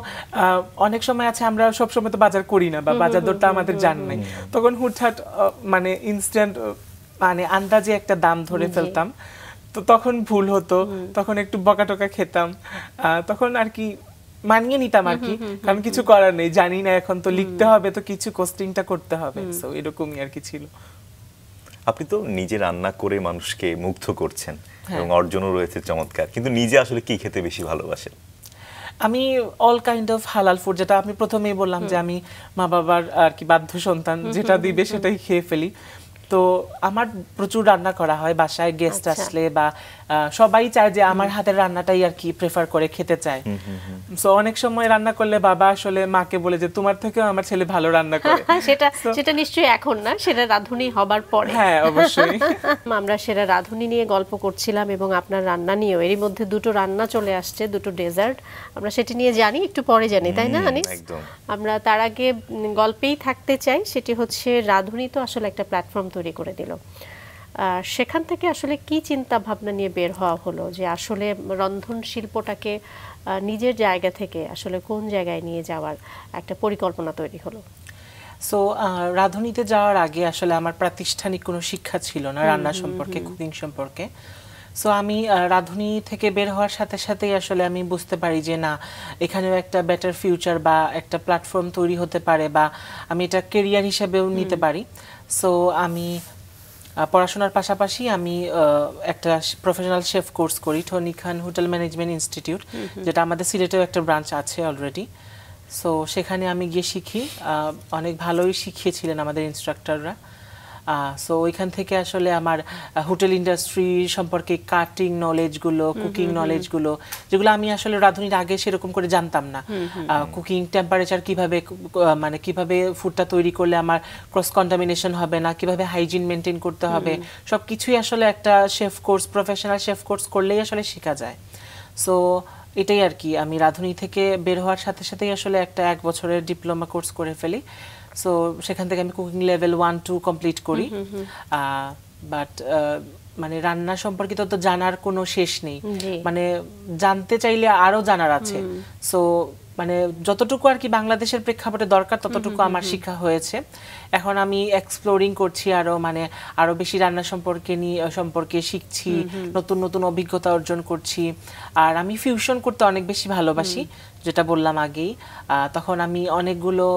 অনেক সময় আছে আমরা সব সময় তো বাজার করি না, বা বাজার দরটা আমাদের জান নাই, তখন হুটহাট মানে ইনস্ট্যান্ট মানে আন্দাজে একটা দাম ধরে ফেলতাম, তো তখন ভুল হতো, তখন একটু বকাটকা খেতাম, তখন আর কি মানিয়ে নিতাম আর কি, কারণ কিছু করার নেই, জানি না এখন তো লিখতে হবে, তো কিছু কস্টিংটা করতে হবে, সো এরকমই আর কি ছিল।
আপনি তো নিজে রান্না করে মানুষকে মুগ্ধ করছেন, এবং অর্জনও রয়েছে চমৎকার, কিন্তু নিজে আসলে কি খেতে বেশি ভালোবাসেন?
আমি অল কাইন্ড অফ হালাল ফুড, যেটা আমি প্রথমেই বললাম যে আমি মা বাবার আর কি বাধ্য সন্তান, যেটা দিবে সেটাই খেয়ে ফেলি। তো আমার প্রচুর রান্না করা হয় বাসায়, গেস্ট আসলে বা সবাই চায় যে আমার হাতের রান্নাটাই আর কি প্রেফার করে খেতে চায়। সো অনেক সময় রান্না করলে বাবা আসলে মাকে বলে যে তোমার থেকেও আমার ছেলে ভালো রান্না করে।
সেটা নিশ্চয়ই এখন না, সেটা রাঁধুনি হবার পরে।
হ্যাঁ অবশ্যই।
আমরা সেরা রাঁধুনি নিয়ে গল্প করছিলাম এবং আপনার রান্না নিয়েও, এরই মধ্যে দুটো রান্না চলে আসছে, দুটো ডেজার্ট। আমরা সেটি নিয়ে জানি একটু পরে জানি, তাই না আনিস? আমরা তার আগে গল্পেই থাকতে চাই। সেটি হচ্ছে রাঁধুনি তো আসলে একটা প্ল্যাটফর্ম তৈরি করে দিল, সেখান থেকে আসলে কি চিন্তা ভাবনা নিয়ে বের হওয়া হলো যে আসলে রন্ধন শিল্পটাকে নিজের জায়গা থেকে আসলে কোন জায়গায় নিয়ে যাওয়ার একটা পরিকল্পনা তৈরি হলো?
সো রাঁধুনিতে যাওয়ার আগে আসলে আমার প্রাতিষ্ঠানিক কোনো শিক্ষা ছিল না রান্না সম্পর্কে, কুকিং সম্পর্কে। সো আমি রাঁধুনি থেকে বের হওয়ার সাথে সাথেই আসলে আমি বুঝতে পারি যে না, এখানেও একটা বেটার ফিউচার বা একটা প্ল্যাটফর্ম তৈরি হতে পারে, বা আমি এটা কেরিয়ার হিসেবেও নিতে পারি। সো আমি পড়াশোনার পাশাপাশি আমি একটা প্রফেশনাল শেফ কোর্স করি, Tony Khan hotel management institute, যেটা আমাদের সিলেটেও একটা ব্রাঞ্চ আছে অলরেডি। সো সেখানে আমি গিয়ে শিখি, অনেক ভালোই শিখিয়েছিলেন আমাদের ইনস্ট্রাক্টররা। সো ওইখান থেকে আসলে আমার হোটেল ইন্ডাস্ট্রি সম্পর্কে কাটিং নলেজগুলো, কুকিং নলেজগুলো, যেগুলো আমি আসলে রাঁধুনির আগে সেরকম করে জানতাম না। কুকিং টেম্পারেচার কিভাবে, মানে কিভাবে ফুডটা তৈরি করলে আমার ক্রস কন্টামিনেশন হবে না, কিভাবে হাইজিন মেনটেন করতে হবে, সব কিছুই আসলে একটা chef course, professional chef course করলেই আসলে শেখা যায়। সো এটাই আর কি, আমি রাঁধুনি থেকে বের হওয়ার সাথে সাথেই আসলে একটা 1 বছরের ডিপ্লোমা কোর্স করে ফেলি। সো সেখান থেকে আমি কুকিং লেভেল 1-2 কমপ্লিট করি। বাট মানে রান্না সম্পর্কিত তো জানার কোনো শেষ নেই, মানে জানতে চাইলে আরো জানার আছে। সো মানে যতটুকু আর কি বাংলাদেশের প্রেক্ষাপটে দরকার ততটুকু আমার শিক্ষা হয়েছে। এখন আমি এক্সপ্লোরিং করছি আরো, মানে আরো বেশি রান্না সম্পর্কে শিখছি, নতুন নতুন অভিজ্ঞতা অর্জন করছি। আর আমি ফিউশন করতে অনেক বেশি ভালোবাসি, যেটা বললাম আগেই। তখন আমি অনেকগুলো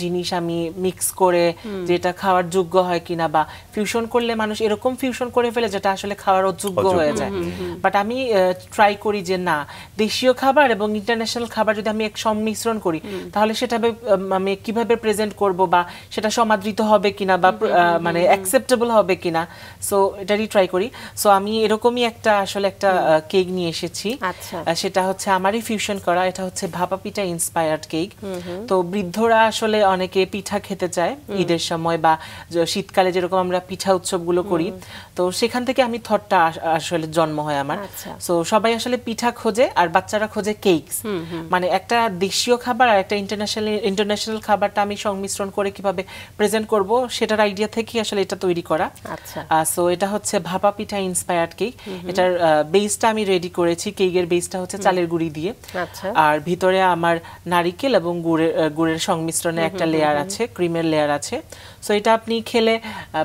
জিনিস আমি মিক্স করে যেটা খাওয়ার যোগ্য হয় কিনা, বা ফিউশন করলে মানুষ এরকম ফিউশন করে ফেলে যেটা আসলে খাওয়ার অযোগ্য হয়ে যায়। বাট আমি ট্রাই করি যে না, দেশীয় খাবার এবং ইন্টারন্যাশনাল খাবার যদি আমি এক সংমিশ্রণ করি তাহলে সেটা আমি কিভাবে প্রেজেন্ট করব, বা সেটা সমাদৃত হবে কিনা, বা মানে অ্যাকসেপ্টেবল হবে কিনা। সো এটারই ট্রাই করি। সো আমি এরকমই একটা আসলে একটা কেক নিয়ে এসেছি। সেটা হচ্ছে আমারই ফিউশন করা, এটা হচ্ছে ভাপা পিঠা ইন্সপায়ার্ড কেক। তো বৃদ্ধরা আসলে অনেকে পিঠা খেতে চায় ঈদের সময়, বা শীতকালে যেরকম আমরা পিঠা উৎসবগুলো করি, তো সেখান থেকে আমি থটটা আসলে জন্ম হয় আমার। সো সবাই আসলে পিঠা খোঁজে আর বাচ্চারা খোঁজে কেকস, মানে একটা দেশীয় খাবার আর একটা ইন্টারন্যাশনাল খাবারটা আমি সংমিশ্রণ করে কিভাবে প্রেজেন্ট করব সেটার আইডিয়া থেকেই আসলে এটা তৈরি করা। সো এটা হচ্ছে ভাপা পিঠা ইন্সপায়ার্ড কেক। এটার বেসটা আমি রেডি করেছি, কেকের বেসটা হচ্ছে চালের গুঁড়ি দিয়ে, আর ভিতরে আমার নারিকেল এবং গুড়ের সংমিশ্রণে একটা লেয়ার আছে, ক্রিমের লেয়ার আছে। সো এটা আপনি খেলে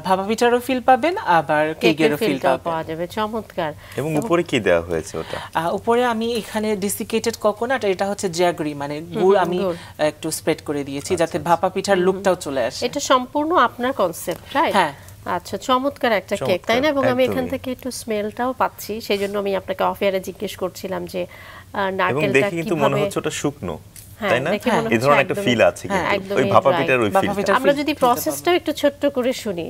ভাপা পিঠারও ফিল পাবেন, আবার কেকেরও ফিল পাওয়া যাবে।
চমৎকার।
এবং উপরে কি দেওয়া হয়েছে ওটা?
উপরে আমি এখানে ডেসিকেটেড কোকোনাট, এটা হচ্ছে জ্যাগরি, মানে গুড় আমি একটু স্প্রেড করে দিয়েছি যাতে ভাপা পিঠার লুকটাও চলে আসে।
এটা সম্পূর্ণ আপনার কনসেপ্ট, রাইট?
হ্যাঁ।
আচ্ছা, চমৎকার একটা কেক, তাই না? এবং আমি এখান থেকে একটু স্মেলটাও পাচ্ছি, সেজন্য আমি আপনাকে অফ এয়ারে জিজ্ঞেস করছিলাম যে নারকেলটা
কিন্তু মনে হচ্ছে ওটা শুকনো,
তাই না?
এই ধরনের একটা ফিল আছে কিন্তু ওই ভাপা পিঠার ওই ফিলটা।
আমরা যদি প্রসেসটাও একটু ছোট্ট করে শুনি,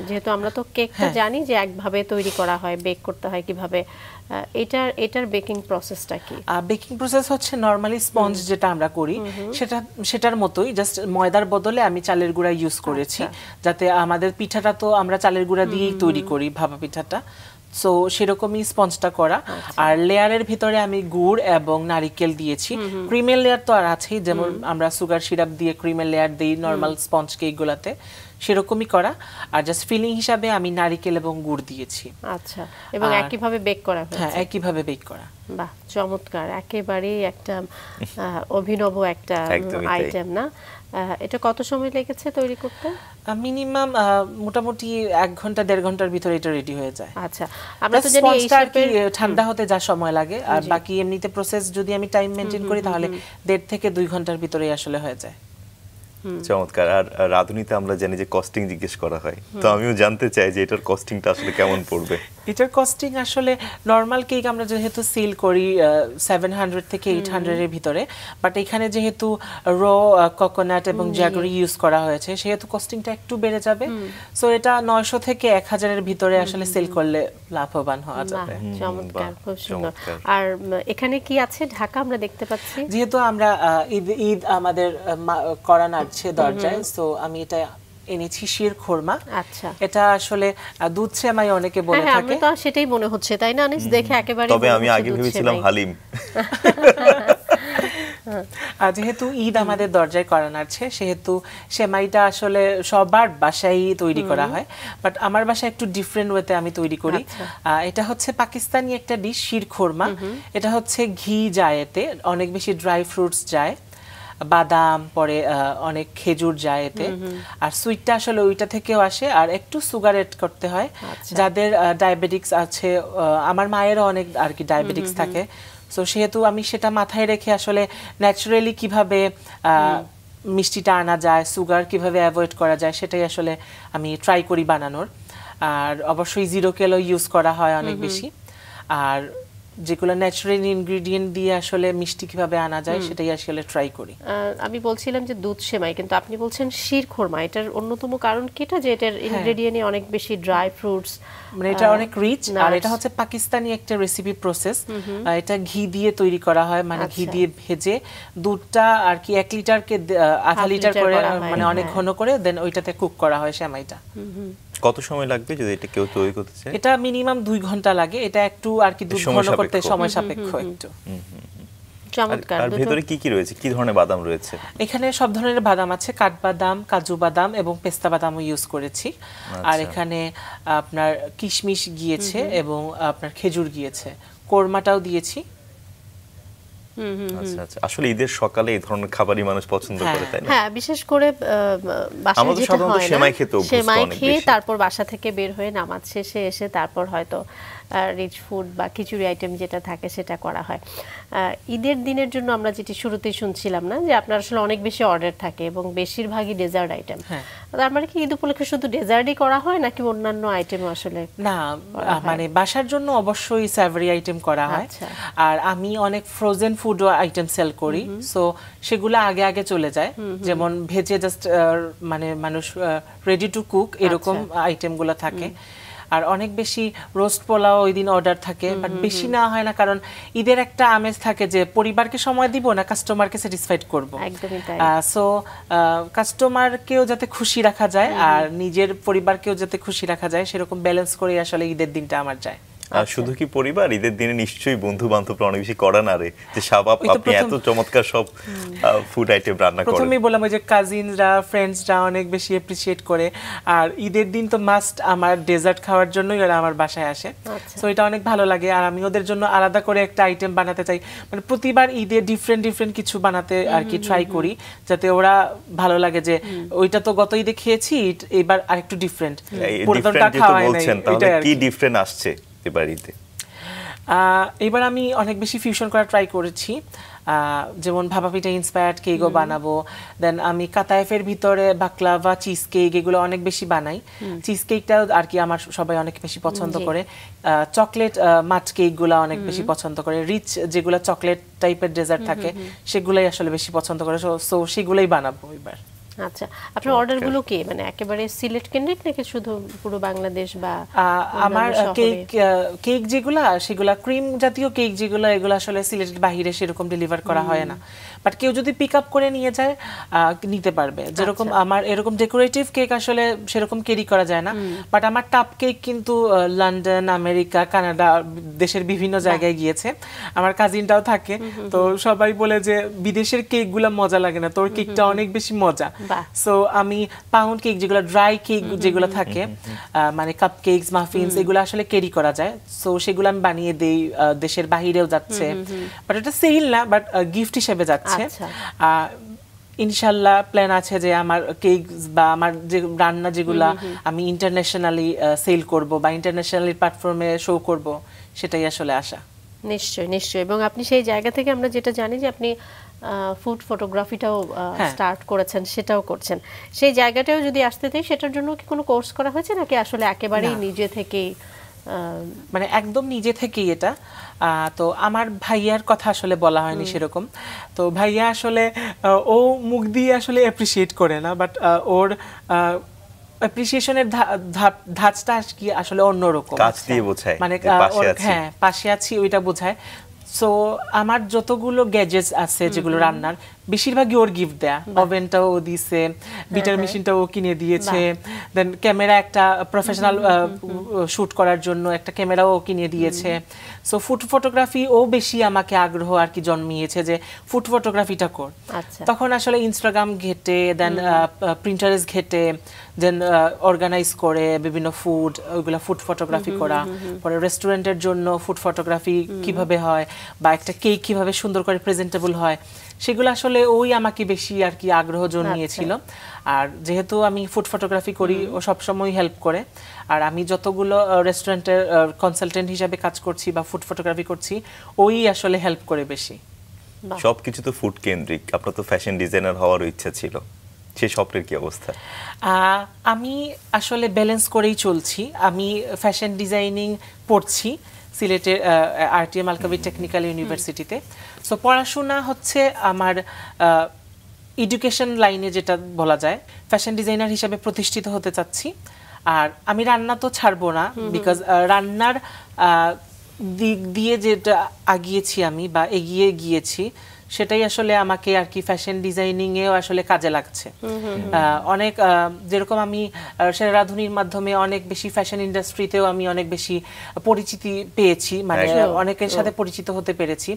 যেহেতু আমরা তো কেকটা জানি যে একভাবে তৈরি করা হয়, বেক করতে হয় কিভাবে, এটার বেকিং প্রসেসটা কি?
বেকিং প্রসেস হচ্ছে নরমালি স্পঞ্জ যেটা আমরা করি সেটার মতোই, জাস্ট ময়দার বদলে আমি চালের গুঁড়া ইউজ করেছি, যাতে আমাদের পিঠাটা তো আমরা চালের গুঁড়া দিয়েই তৈরি করি, ভাপা পিঠাটা। সো সেরকমই স্পঞ্জটা করা। আর লেয়ারের ভিতরে আমি গুড় এবং নারিকেল দিয়েছি। ক্রিমের লেয়ার তো আর আছেই, যেমন আমরা সুগার সিরাপ দিয়ে ক্রিমের লেয়ার দিই নরমাল স্পঞ্জ কেক গুলাতে, সেরকমই করা। আর জাস্ট ফিলিং হিসাবে আমি নারিকেল এবং গুড় দিয়েছি।
আচ্ছা, এবং একইভাবে বেক করা হয়েছে?
হ্যাঁ, একইভাবে বেক করা।
বাহ, চমৎকার, একেবারেই একটা অভিনব একটা আইটেম না? এটা কত সময় লেগেছে তৈরি করতে?
মিনিমাম মোটামুটি 1 ঘন্টা 1.5 ঘন্টার ভিতরে এটা রেডি হয়ে যায়।
আচ্ছা, আমরা তো জানি এই শেপের
ঠান্ডা হতে যা সময় লাগে, আর বাকি এমনিতে প্রসেস যদি আমি টাইম মেইনটেইন করি তাহলে 1.5 থেকে 2 ঘন্টার ভিতরেই আসলে হয়ে যায়।
চমৎকার। আর রাঁধুনিতে আমরা জানি যে কস্টিং জিজ্ঞেস করা হয়, তো আমিও জানতে চাই যে এটার কস্টিংটা আসলে কেমন পড়বে।
এটার কস্টিং আসলে নরমাল কেক আমরা যেহেতু সেল করি 700 থেকে 800 এর ভিতরে, বাট এখানে যেহেতু র কোকোনাট এবং জ্যাগরি ইউজ করা হয়েছে সেহেতু কস্টিংটা একটু বেড়ে যাবে। সো এটা 900 থেকে 1000 এর ভিতরে আসলে সেল করলে লাভবান হওয়া যাবে।
চমৎকার, খুব সুন্দর। আর এখানে কি আছে ঢাকা আমরা দেখতে পাচ্ছি,
যেহেতু আমরা ঈদ আমাদের করা নাড়ছে দরজায়, সো আমি এটা এনেছি শির খোরমা।
আচ্ছা,
এটা আসলে দুধ সেমাই অনেকে বলে থাকে।
আমরা তো সেটাই মনে হচ্ছে, তাই না আনিস? দেখে একেবারে।
তবে আমি আগে ভেবেছিলাম হালিম।
যেহেতু ঈদ আমাদের দরজায় করা নাড়ছে সেহেতু সেমাইটা আসলে সবার বাসায় তৈরি করা হয়, বাট আমার বাসায় একটু ডিফারেন্ট ওয়েতে আমি তৈরি করি। এটা হচ্ছে পাকিস্তানি একটা ডিশ, শির খোরমা। এটা হচ্ছে ঘি যায়, এতে অনেক বেশি ড্রাই ফ্রুটস যায়, বাদাম, পরে অনেক খেজুর যায় এতে, আর সুইটটা আসলে ওইটা থেকেও আসে, আর একটু সুগার এড করতে হয়। যাদের ডায়াবেটিক্স আছে, আমার মায়েরও অনেক আর কি ডায়াবেটিক্স থাকে, সো সেহেতু আমি সেটা মাথায় রেখে আসলে ন্যাচারালি কিভাবে মিষ্টিটা আনা যায়, সুগার কিভাবে অ্যাভয়েড করা যায় সেটাই আসলে আমি ট্রাই করি বানানোর। আর অবশ্যই 0 ক্যালো ইউজ করা হয় অনেক বেশি, আর যেগুলো ন্যাচারাল ইনগ্রেডিয়েন্ট দিয়ে আসলে মিষ্টি কিভাবে আনা যায় সেটাই আসলে ট্রাই করি।
আমি বলছিলাম যে দুধ সেমাই, কিন্তু আপনি বলছেন শির খোরমা। এটার অন্যতম কারণ কি এটা, যে এটার ইনগ্রেডিয়েন্টে অনেক বেশি ড্রাই ফ্রুটস,
মানে এটা অনেক রিচ, আর এটা হচ্ছে পাকিস্তানি একটা রেসিপি প্রসেস। এটা ঘি দিয়ে তৈরি করা হয়, মানে ঘি দিয়ে ভেজে দুধটা আর কি 1 লিটারকে আধা লিটার করে, মানে অনেক ঘন করে দেন ওইটাতে কুক করা হয় সেমাইটা।
কত সময় লাগবে যদি এটা কেউ তৈরি করতে চায়?
এটা মিনিমাম 2 ঘন্টা লাগে। এটা একটু আর কি দুধ ঘন করতে সময় সাপেক্ষ একটু।
চমৎকার।
আর ভিতরে কি কি রয়েছে, কি ধরনের বাদাম রয়েছে?
এখানে সব ধরনের বাদাম আছে, কাঠবাদাম, কাজু বাদাম এবং পেস্তা বাদামও ইউজ করেছি। আর এখানে আপনার কিশমিশ গিয়েছে এবং আপনার খেজুর গিয়েছে, কোরমাটাও দিয়েছি।
আচ্ছা আচ্ছা, আসলে ঈদের সকালে এই ধরনের খাবারই মানুষ পছন্দ করে, তাই না?
হ্যাঁ, বিশেষ করে বাসায় যেটা হয় না,
সেমাই খেতে অভ্যস্ত,
সেমাই
অনেক
খেয়ে
বেশি।
তারপর বাসা থেকে বের হয়ে নামাজ শেষে এসে তারপর হয়তো রিচ ফুড বা খিচুড়ি আইটেম যেটা থাকে সেটা করা হয়। ঈদের দিনের জন্য আমরা যেটি শুরুতেই শুনছিলাম না, যে আপনার আসলে অনেক বেশি অর্ডার থাকে এবং বেশিরভাগই ডেজার্ট আইটেম। তার মানে কি ঈদ উপলক্ষে শুধু ডেজার্টই করা হয় নাকি অন্যান্য আইটেমও আসলে?
না, মানে বাসার জন্য অবশ্যই স্যাভারি আইটেম করা হয়, আর আমি অনেক ফ্রোজেন ফুড আইটেম সেল করি, সো সেগুলো আগে আগে চলে যায়। যেমন ভেজে জাস্ট মানে মানুষ রেডি টু কুক এরকম আইটেমগুলো থাকে। আর অনেক বেশি রোস্ট পোলাও ওই দিন অর্ডার থাকে, বাট বেশি না হয় না, কারণ ঈদের একটা আমেজ থাকে যে পরিবারকে সময় দিব না কাস্টমারকে স্যাটিসফাইড করব। সো কাস্টমারকেও যাতে খুশি রাখা যায় আর নিজের পরিবারকেও যাতে খুশি রাখা যায়, সেরকম ব্যালেন্স করে আসলে ঈদের দিনটা আমার যায়।
শুধু কি পরিবার, ঈদের দিনে নিশ্চয়ই বন্ধু বান্ধবরা অনেক বেশি করা না রে, যে শাবাব আপনি এত চমৎকার সব ফুড আইটেম রান্না করেন।
প্রথমেই বললাম যে কাজিনরা, ফ্রেন্ডসরা অনেক বেশি অ্যাপ্রিশিয়েট করে, আর ঈদের দিন তো মাস্ট আমার ডেজার্ট খাওয়ার জন্যই ওরা আমার বাসায় আসে, সো এটা অনেক ভালো লাগে। আর আমি ওদের জন্য আলাদা করে একটা আইটেম বানাতে চাই, মানে প্রতিবার ঈদে ডিফারেন্ট কিছু বানাতে আর কি ট্রাই করি, যাতে ওরা ভালো লাগে যে ওইটা তো গত ঈদে খেয়েছি, এবার আরেকটু ডিফারেন্ট।
পুরোটা খাওয়াই নাই, তাহলে কি ডিফারেন্ট আসছে এবারিতে?
এবার আমি অনেক বেশি ফিউশন করা ট্রাই করেছি, যেমন ভাপা পিঠা ইন্সপায়ার্ড কেকও বানাবো। দেন আমি কাতায়েফের ভিতরে বাকলাভা, চিজ কেক এগুলো অনেক বেশি বানাই। চিজ কেকটাও আর কি আমার সবাই অনেক বেশি পছন্দ করে। চকলেট মাছ কেকগুলো অনেক বেশি পছন্দ করে। রিচ যেগুলো চকলেট টাইপের ডেজার্ট থাকে সেগুলাই আসলে বেশি পছন্দ করে, সো সেগুলাই বানাবো এবার।
আচ্ছা, আপনার অর্ডারগুলো কি মানে একেবারে সিলেট কেন্দ্রিক নাকি শুধু পুরো বাংলাদেশ? বা
আমার কেক যেগুলা সেগুলা ক্রিম জাতীয় কেক যেগুলো, এগুলো আসলে সিলেটের বাইরে সেরকম ডেলিভার করা হয় না, বাট কেউ যদি পিক আপ করে নিয়ে যায় নিতে পারবে। যেরকম আমার এরকম ডেকোরেটিভ কেক আসলে সেরকম ক্যারি করা যায় না, বাট আমার টাপ কেক কিন্তু লন্ডন, আমেরিকা, কানাডা দেশের বিভিন্ন জায়গায় গিয়েছে। আমার কাজিনটাও থাকে, তো সবাই বলে যে বিদেশের কেকগুলো মজা লাগে না, তোর কেকটা অনেক বেশি মজা। সো আমি পাউন্ড কেক যেগুলো ড্রাই কেক যেগুলো থাকে, মানে কাপ কেকস, মাফিনস, এগুলো আসলে ক্যারি করা যায়, সো সেগুলো আমি বানিয়ে দেই, দেশের বাহিরেও যাচ্ছে, বাট এটা সেল না, বাট গিফট হিসেবে যাচ্ছে। ইনশাল্লাহ প্ল্যান আছে যে আমার কেক বা আমার যে রান্না যেগুলা আমি ইন্টারন্যাশনালি সেল করব বা ইন্টারন্যাশনালি প্ল্যাটফর্মে শো করব, সেটাই আসলে আশা।
নিশ্চয়ই নিশ্চয়ই। এবং আপনি সেই জায়গা থেকে আমরা যেটা জানি যে আপনি ফুড ফটোগ্রাফিটাও স্টার্ট করেছেন, সেটাও করছেন, সেই জায়গাটাও যদি আসতে চাই সেটার জন্য কি কোনো কোর্স করা হয়েছে নাকি আসলে একেবারেই নিজে থেকেই
মানে একদম নিজে থেকেই এটা। তো আমার ভাইয়ার কথা আসলে বলা হয়নি সেরকম। তো ভাইয়া আসলে ও মুখ দিয়ে আসলে অ্যাপ্রিসিয়েট করে না, বাট ওর অ্যাপ্রিসিয়েশনের ধাঁচটা কি আসলে অন্যরকম,
কাজ দিয়ে বোঝায়,
মানে হ্যাঁ পাশে আছি ওইটা বোঝায়। সো আমার যতগুলো গ্যাজেটস আছে যেগুলো রান্নার, বেশিরভাগই ওর গিফট দেয়া। ওভেনটাও ও দিয়েছে, বিটার মেশিনটাও ও কিনে দিয়েছে, দেন ক্যামেরা, একটা প্রফেশনাল শুট করার জন্য একটা ক্যামেরাও ও কিনে দিয়েছে। সো ফুড ফটোগ্রাফি ও বেশি আমাকে আগ্রহ আর কি জন্মিয়েছে যে ফুড ফটোগ্রাফিটা কর। তখন আসলে ইনস্টাগ্রাম ঘেটে, দেন প্রিন্টারেস্ট ঘেটে, দেন অর্গানাইজ করে বিভিন্ন ফুড, ওইগুলো ফুড ফটোগ্রাফি করা, পরে রেস্টুরেন্টের জন্য ফুড ফটোগ্রাফি কিভাবে হয় বা একটা কেক কিভাবে সুন্দর করে প্রেজেন্টেবল হয়, সেগুলো আসলে ওই আমাকে বেশি আর কি আগ্রহ জন্মিয়েছিল। আর যেহেতু আমি ফুড ফটোগ্রাফি করি, ও সবসময় হেল্প করে। আর আমি যতগুলো রেস্টুরেন্টের কনসালটেন্ট হিসাবে কাজ করছি বা ফুড ফটোগ্রাফি করছি, ওই আসলে হেল্প করে বেশি।
সবকিছু তো ফুড কেন্দ্রিক, আপনার তো ফ্যাশন ডিজাইনার হওয়ার ইচ্ছা ছিল, সেই স্বপ্নের কি অবস্থা?
আমি আসলে ব্যালেন্স করেই চলছি। আমি ফ্যাশন ডিজাইনিং পড়ছি সিলেটের আরটিএম আল-কাবির টেকনিক্যাল ইউনিভার্সিটিতে। সো পড়াশোনা হচ্ছে আমার এডুকেশন লাইনে, যেটা বলা যায় ফ্যাশন ডিজাইনার হিসেবে প্রতিষ্ঠিত হতে চাচ্ছি। আর আমি রান্না তো ছাড়বো না, বিকজ রান্নার দিক দিয়ে যেটা আগিয়েছি আমি বা এগিয়ে গিয়েছি, সেটাই আসলে আমাকে আর কি ফ্যাশন ডিজাইনিং এও আসলে কাজে লাগছে। অনেক যেরকম আমি সেরা রাঁধুনির মাধ্যমে অনেক বেশি ফ্যাশন ইন্ডাস্ট্রিতেও আমি অনেক বেশি পরিচিতি পেয়েছি, মানে অনেকের সাথে পরিচিত হতে পেরেছি।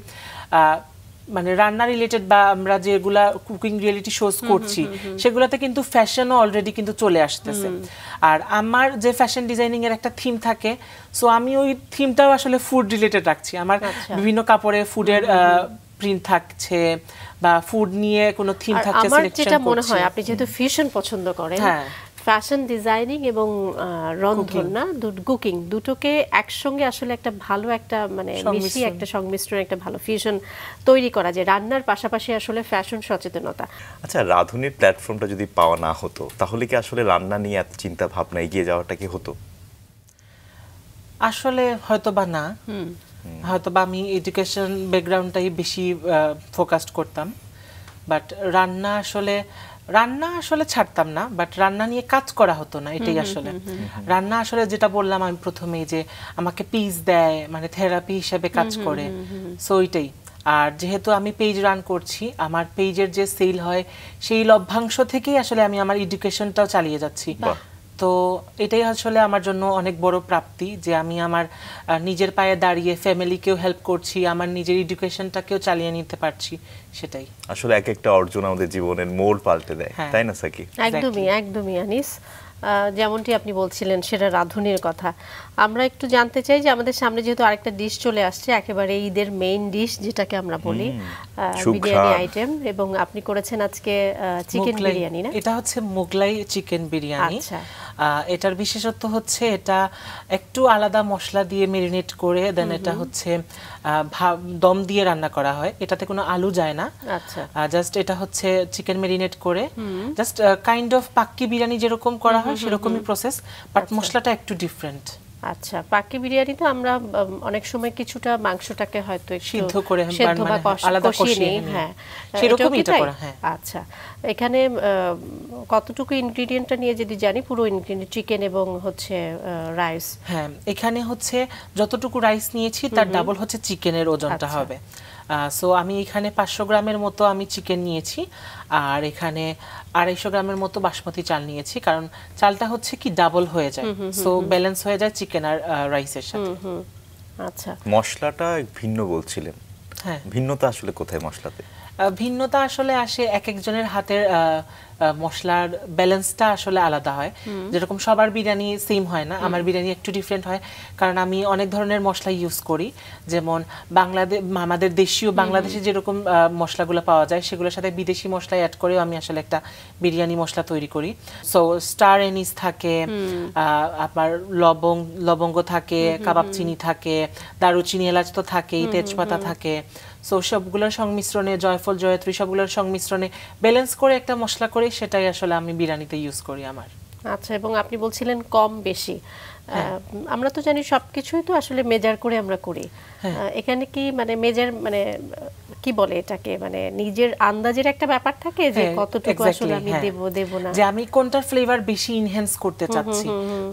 মানে রান্না রিলেটেড বা আমরা যেগুলা কুকিং রিয়েলিটি শোজ করছি, সেগুলোতে কিন্তু ফ্যাশনও অলরেডি কিন্তু চলে আসতেছে। আর আমার যে ফ্যাশন ডিজাইনিং এর একটা থিম থাকে, সো আমি ওই থিমটাও আসলে ফুড রিলেটেড রাখছি। আমার বিভিন্ন কাপড়ে ফুডের প্রিন্ট থাকছে বা ফুড নিয়ে কোনো থিম থাকছে।
আমার যেটা মনে হয়, আপনি যেহেতু ফিউশন পছন্দ করেন, ফ্যাশন ডিজাইনিং এবং রন্ধন না কুকিং দুটোকে একসঙ্গে আসলে একটা ভালো একটা মানে মিশিয়ে একটা সংমিশ্রণ, একটা ভালো ফিউশন তৈরি করা যায় রান্নার পাশাপাশি আসলে ফ্যাশন সচেতনতা।
আচ্ছা, রাঁধুনির প্ল্যাটফর্মটা যদি পাওয়া না হতো, তাহলে কি আসলে রান্না নিয়ে এত চিন্তা ভাবনা এগিয়ে যাওয়াটা কি হতো?
আসলে হয়তো বা না, হয়তো বা আমি এডুকেশন ব্যাকগ্রাউন্ডটাই বেশি ফোকাসড করতাম। বাট রান্না আসলে ছাড়তাম না, বাট রান্না নিয়ে কাজ করা হতো না, এটাই আসলে। রান্না আসলে যেটা বললাম আমি প্রথমেই, যে আমাকে পিস দেয়, মানে থেরাপি হিসেবে কাজ করে, সো ওইটাই। আর যেহেতু আমি পেজ রান করছি, আমার পেজের যে সেল হয় সেই লভ্যাংশ থেকেই আসলে আমি আমার এডুকেশনটাও চালিয়ে যাচ্ছি। তো এটাই আসলে আমার জন্য অনেক বড় প্রাপ্তি, যে আমি আমার নিজের পায়ে দাঁড়িয়ে ফ্যামিলিকেও হেল্প করছি, আমার নিজের এডুকেশনটাকেও চালিয়ে নিতে পারছি, সেটাই
আসলে এক একটা অর্জন আমাদের জীবনের মোড় পাল্টে দেয়, তাই না সাকি?
একদমই আনিস, যেমনটি আপনি বলছিলেন সেটা রাঁধুনির কথা। আমরা একটু জানতে চাই যে আমাদের সামনে যেহেতু আরেকটা ডিশ চলে আসছে, একেবারে ঈদের মেইন ডিশ যেটাকে আমরা বলি, বিরিয়ানি আইটেম, এবং আপনি করেছেন আজকে চিকেন বিরিয়ানি, না?
এটা হচ্ছে মোগলাই চিকেন বিরিয়ানি। এটার বিশেষত্ব হচ্ছে এটা একটু আলাদা মশলা দিয়ে মেরিনেট করে, দেন এটা হচ্ছে দম দিয়ে রান্না করা হয়। এটাতে কোনো আলু যায় না, জাস্ট এটা হচ্ছে চিকেন মেরিনেট করে, just kind of pakki biryani যেরকম করা হয় সেরকমই প্রসেস, বাট মশলাটা একটু ডিফারেন্ট।
আচ্ছা, পাক্কি বিরিয়ানিতে আমরা অনেক সময় কিছুটা মাংসটাকে হয়তো একটু
সিদ্ধ করে
আলাদা কষিয়ে নেই, হ্যাঁ
সেরকমই এটা করা। হ্যাঁ,
আচ্ছা, এখানে কতটুকু ইনগ্রেডিয়েন্টটা নিয়ে যদি জানি, পুরো ইনগ্রেডিয়েন্ট চিকেন এবং হচ্ছে রাইস।
হ্যাঁ, এখানে হচ্ছে যতটুকু রাইস নিয়েছি তার ডাবল হচ্ছে চিকেনের ওজনটা হবে। সো আমি এখানে 500 গ্রামের মতো আমি চিকেন নিয়েছি, আর এখানে 250 গ্রামের মতো বাসমতি চাল নিয়েছি, কারণ চালটা হচ্ছে কি ডাবল হয়ে যায়, সো ব্যালেন্স হয়ে যায় চিকেন আর রাইসের সাথে।
আচ্ছা,
মশলাটা ভিন্ন বলছিলেন,
হ্যাঁ,
ভিন্নতা আসলে কোথায় মশলাতে?
ভিন্নতা আসলে আসে এক একজনের হাতের মশলার ব্যালেন্সটা আসলে আলাদা হয়। যেরকম সবার বিরিয়ানি সেম হয় না, আমার বিরিয়ানি একটু ডিফারেন্ট হয়, কারণ আমি অনেক ধরনের মশলা ইউজ করি। যেমন আমাদের দেশীয় বাংলাদেশে যেরকম মশলাগুলো পাওয়া যায়, সেগুলোর সাথে বিদেশি মশলা অ্যাড করেও আমি আসলে একটা বিরিয়ানি মশলা তৈরি করি। সো স্টার এনিস থাকে, আপনার লবঙ্গ থাকে, কাবাব চিনি থাকে, দারুচিনি, এলাচ তো থাকেই, তেজপাতা থাকে। সো সবগুলোর সংমিশ্রণে, জয়ফল, জয়ত্রী সবগুলোর সংমিশ্রণে ব্যালেন্স করে একটা মশলা করি, সেটাই আসলে আমি বিরিয়ানিতে ইউজ করি আমার।
আচ্ছা, এবং আপনি বলছিলেন কম বেশি, আমরা তো জানি সবকিছুই তো আসলে মেজার করে আমরা করি, এখানে কি মানে মেজার মানে কি বলে এটাকে, মানে নিজের আন্দাজের একটা ব্যাপার থাকে যে কতটুকু আসলে আমি দেব না,
যে আমি কোনটার ফ্লেভার বেশি এনহ্যান্স করতে চাচ্ছি।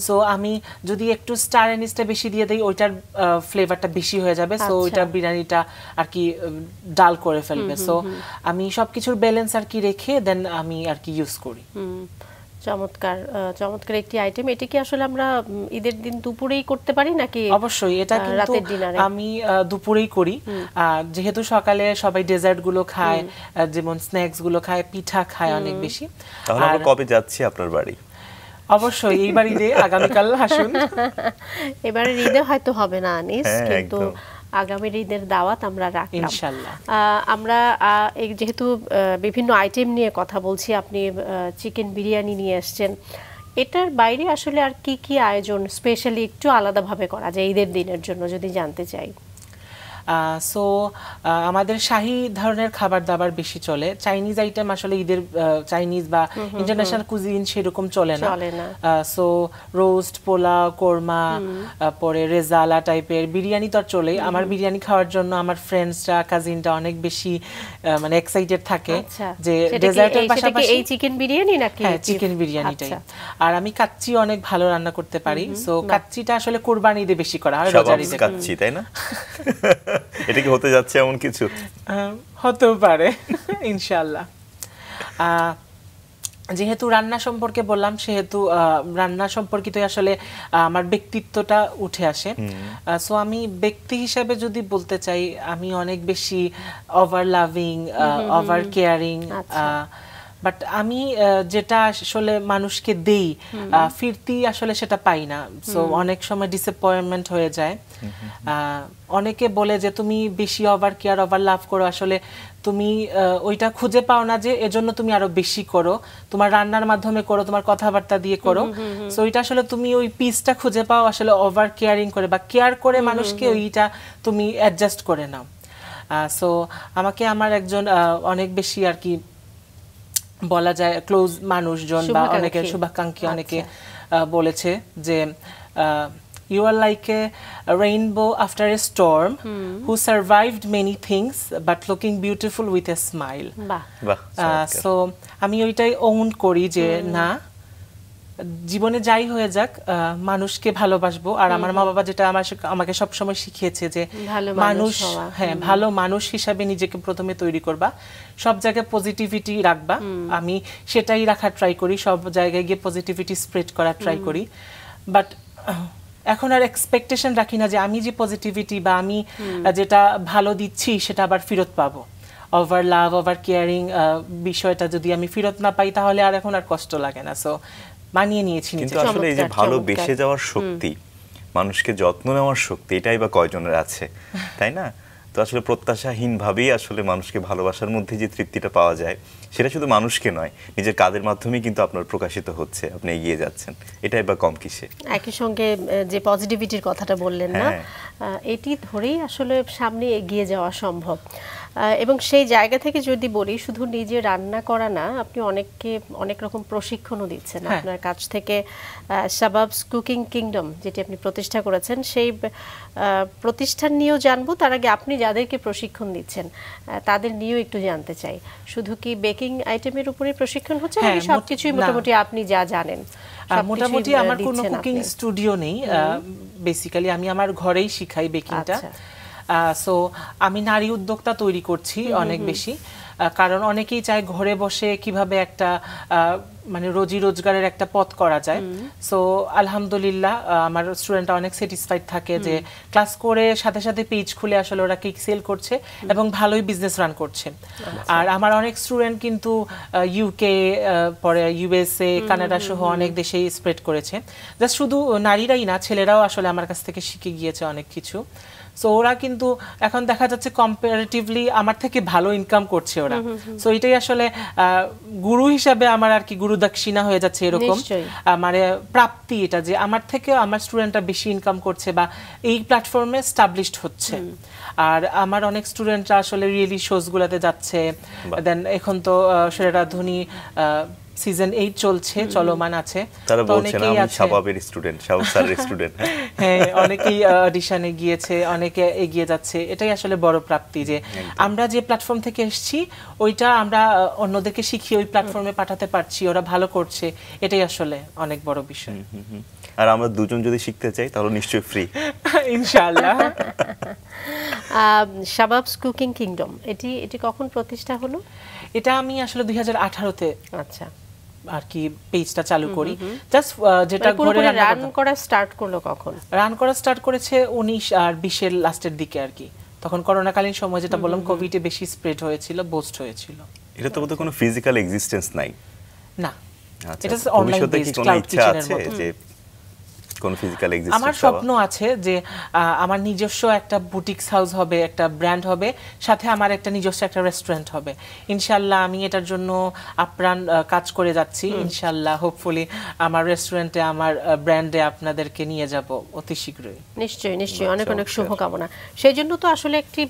সো আমি যদি একটু স্টার এনিসটা বেশি দিয়ে দেই ওইটার ফ্লেভারটা বেশি হয়ে যাবে, সো ওইটা বিরিয়ানিটা আর কি ডাল করে ফেলবে। সো আমি সবকিছুর ব্যালেন্স আর কি রেখে দেন আমি আর কি ইউজ করি।
চমৎকার, চমৎকার একটি আইটেম। এটি কি আসলে আমরা ঈদের দিন দুপুরেই করতে পারি নাকি?
অবশ্যই, এটা কিন্তু আমি দুপুরেই করি, যেহেতু সকালে সবাই ডেজার্ট গুলো খায়, যেমন স্ন্যাক্স গুলো খায়, পিঠা খায় অনেক বেশি।
তাহলে আমরা কবে যাচ্ছি আপনার বাড়ি?
অবশ্যই এইবার ঈদে, আগামীকাল আসুন।
এবারে ঈদে হয়তো হবে না আনিস, কিন্তু আগামীর ঈদের দাওয়াত আমরা রাখলাম
ইনশাআল্লাহ।
আমরা যেহেতু বিভিন্ন আইটেম নিয়ে কথা বলছি, আপনি চিকেন বিরিয়ানি নিয়ে এসেছেন, এটার বাইরে আসলে আর কি কি আয়োজন স্পেশালি একটু আলাদাভাবে করা যায় ঈদের দিনের জন্য যদি জানতে চাই?
সো আমাদের শাহী ধরনের খাবার দাবার বেশি চলে। চাইনিজ আইটেম আসলে ঈদের চাইনিজ বা ইন্টারন্যাশনাল কুজিন সেরকম চলে না। সো রোস্ট, পোলাও, কোরমা, পরে রেজালা টাইপের বিরিয়ানি তো চলেই। আমার বিরিয়ানি খাওয়ার জন্য আমার ফ্রেন্ডসরা, কাজিনরা অনেক বেশি মানে এক্সাইটেড থাকে যে ডেজার্টের পাশাপাশি
এই চিকেন বিরিয়ানি নাকি?
হ্যাঁ, চিকেন বিরিয়ানিটাই। আর আমি কাচ্চি অনেক ভালো রান্না করতে পারি। সো কাচ্চিটা আসলে কুরবানি ঈদে বেশি করা হয়, রোজার ঈদে
কাচ্চি, তাই না? এটা কি হতে যাচ্ছে এমন কিছু?
হতেও পারে ইনশাআল্লাহ। যেহেতু রান্না সম্পর্কে বললাম, সেহেতু রান্না সম্পর্কিত আসলে আমার ব্যক্তিত্বটা উঠে আসে। সো আমি ব্যক্তি হিসাবে যদি বলতে চাই, আমি অনেক বেশি over loving, over caring, but আমি যেটা আসলে মানুষকে দেই ফিরতি আসলে সেটা পাই না। সো অনেক সময় ডিসঅ্যাপয়েন্টমেন্ট হয়ে যায়। অনেকে বলে যে তুমি বেশি ওভার কেয়ার, ওভার লাভ করো, আসলে তুমি ওইটা খুঁজে পাও না, যে এজন্য তুমি আরো বেশি করো, তোমার রান্নার মাধ্যমে করো, তোমার কথাবার্তা দিয়ে করো। সো ওইটা আসলে তুমি ওই পিসটা খুঁজে পাও আসলে ওভার কেয়ারিং করে বা কেয়ার করে মানুষকে ওইটা তুমি অ্যাডজাস্ট করে নাও। সো আমাকে আমার একজন অনেক বেশি আর কি বলা যায় ক্লোজ মানুষজন বা অনেকে শুভাকাঙ্ক্ষী অনেকে বলেছে যে you are like a rainbow after a storm who survived many things but looking beautiful with a smile. So আমি ওইটাই ওন করি যে না, জীবনে যাই হয়ে যাক মানুষকে ভালোবাসবো। আর আমার মা বাবা যেটা আমাকে সবসময় শিখিয়েছে যে মানুষ, হ্যাঁ, ভালো মানুষ হিসাবে নিজেকে প্রথমে তৈরি করবা, সব জায়গায় পজিটিভিটি রাখবা। আমি সেটাই রাখার ট্রাই করি, সব জায়গায় গিয়ে পজিটিভিটি স্প্রেড করার ট্রাই করি। বাট এখন আর এক্সপেকটেশন রাখি না যে আমি যে পজিটিভিটি বা আমি যেটা ভালো দিচ্ছি সেটা আবার ফেরত পাবো। ওভার লাভ, ওভার কেয়ারিং বিষয়টা যদি আমি ফেরত না পাই তাহলে আর এখন আর কষ্ট লাগে না। সো মানিয়ে নিয়েছি।
কিন্তু আসলে এই যে ভালোবেসে যাওয়ার শক্তি, মানুষকে যত্ন নেওয়ার শক্তি, এটাই বা কয়জনের আছে, তাই না? তো আসলে প্রত্যাশাহীন ভাবেই আসলে মানুষকে ভালোবাসার মধ্যে যে তৃপ্তিটা পাওয়া যায়, সেটা শুধু মানুষকে নয়, নিজের কাজের মাধ্যমেই কিন্তু আপনার প্রকাশিত হচ্ছে, আপনি এগিয়ে যাচ্ছেন, এটাই বা কম কিসে।
একই সঙ্গে যে পজিটিভিটির কথাটা বললেন না, এটি ধরেই আসলে সামনে এগিয়ে যাওয়া সম্ভব। এবং সেই জায়গা থেকে যদি বলি, শুধু নিজে রান্না করা না, আপনি অনেককে অনেক রকম প্রশিক্ষণও দিচ্ছেন। আপনার কাছ থেকে শাবাবস কুকিং কিংডম যেটি আপনি প্রতিষ্ঠা করেছেন, সেই প্রতিষ্ঠান নিয়েও জানবো। তার আগে আপনি যাদেরকে প্রশিক্ষণ দিচ্ছেন তাদের নিয়েও একটু জানতে চাই। শুধু কি বেকিং আইটেমের উপরে প্রশিক্ষণ হচ্ছে নাকি সবকিছুই মোটামুটি আপনি যা জানেন?
মোটামুটি আমার কোনো কুকিং স্টুডিও নেই, বেসিক্যালি আমি আমার ঘরেই শিখাই বেকিংটা। সো আমি নারী উদ্যোক্তা তৈরি করছি অনেক বেশি, কারণ অনেকেই চায় ঘরে বসে কিভাবে একটা মানে রোজি রোজগারের একটা পথ করা যায়। সো আলহামদুলিল্লাহ আমার স্টুডেন্টরা অনেক স্যাটিসফাইড থাকে যে ক্লাস করে সাথে সাথে পেজ খুলে আসলে ওরা কেক সেল করছে এবং ভালোই বিজনেস রান করছে। আর আমার অনেক স্টুডেন্ট কিন্তু ইউকে, পরে ইউএসএ, কানাডা সহ অনেক দেশেই স্প্রেড করেছে। জাস্ট শুধু নারীরাই না, ছেলেরাও আসলে আমার কাছ থেকে শিখে গিয়েছে অনেক কিছু। সো ওরা কিন্তু এখন দেখা যাচ্ছে কম্পারেটিভলি আমার থেকে ভালো ইনকাম করছে ওরা। সো এটাই আসলে গুরু হিসাবে আমার আর কি গুরু দক্ষিণা হয়ে যাচ্ছে এরকম, মানে প্রাপ্তি এটা যে আমার থেকে আমার স্টুডেন্টরা বেশি ইনকাম করছে বা এই প্ল্যাটফর্মে এস্টাবলিশড হচ্ছে। আর আমার অনেক স্টুডেন্টরা আসলে রিয়েলি শোজ গুলাতে যাচ্ছে। দেন এখন তো সেরা ধনী সিজন 8 চলছে, চলমান আছে।
তারা বলছেন আমি শাবাবের স্টুডেন্ট, শাবাব স্যারের স্টুডেন্ট।
হ্যাঁ, অনেকেই অডিশনে গিয়েছে, অনেকে এগিয়ে যাচ্ছে। এটাই আসলে বড় প্রাপ্তি যে আমরা যে প্ল্যাটফর্ম থেকে এসেছি ওইটা আমরা অন্যদেরকে শিখিয়ে ওই প্ল্যাটফর্মে পাঠাতে পারছি, ওরা ভালো করছে, এটাই আসলে অনেক বড় বিষয়।
আর আমরা দুজন যদি শিখতে চাই তাহলে নিশ্চয়ই ফ্রি
ইনশাআল্লাহ।
শাবাবস কুকিং কিংডম এটি কখন প্রতিষ্ঠা হলো?
এটা আমি আসলে 2018-তে
আচ্ছা
আর কি পেজটা চালু করি। জাস্ট যেটা
ঘরে রান করা স্টার্ট করলো কখন?
রান করা স্টার্ট করেছে 19 আর 20 এর লাস্টের দিকে আর কি। তখন করোনাকালীন সময়, যেটা বললাম, কোভিডে বেশি স্প্রেড হয়েছিল, বুস্ট হয়েছিল।
এটা তো বোধহয় কোনো ফিজিক্যাল এক্সিস্টেন্স নাই।
না,
আচ্ছা,
এটা অনলাইন বেসড ক্লাউড কিচেনের মতো।
যে কোন ফিজিক্যাল এক্সিস্টেন্স?
আমার স্বপ্ন আছে যে আমার নিজস্ব একটা বুটিক্স হাউস হবে, একটা ব্র্যান্ড হবে, সাথে আমার একটা নিজস্ব একটা রেস্টুরেন্ট হবে। ইনশাআল্লাহ আমি এটার জন্য আপ্রাণ কাজ করে যাচ্ছি। ইনশাআল্লাহ হোপফুলি আমার রেস্টুরেন্টে, আমার ব্র্যান্ডে আপনাদেরকে নিয়ে যাব অতি শীঘ্রই।
নিশ্চয়ই নিশ্চয়ই, অনেক অনেক শুভকামনা। সেই জন্য তো আসলে একটি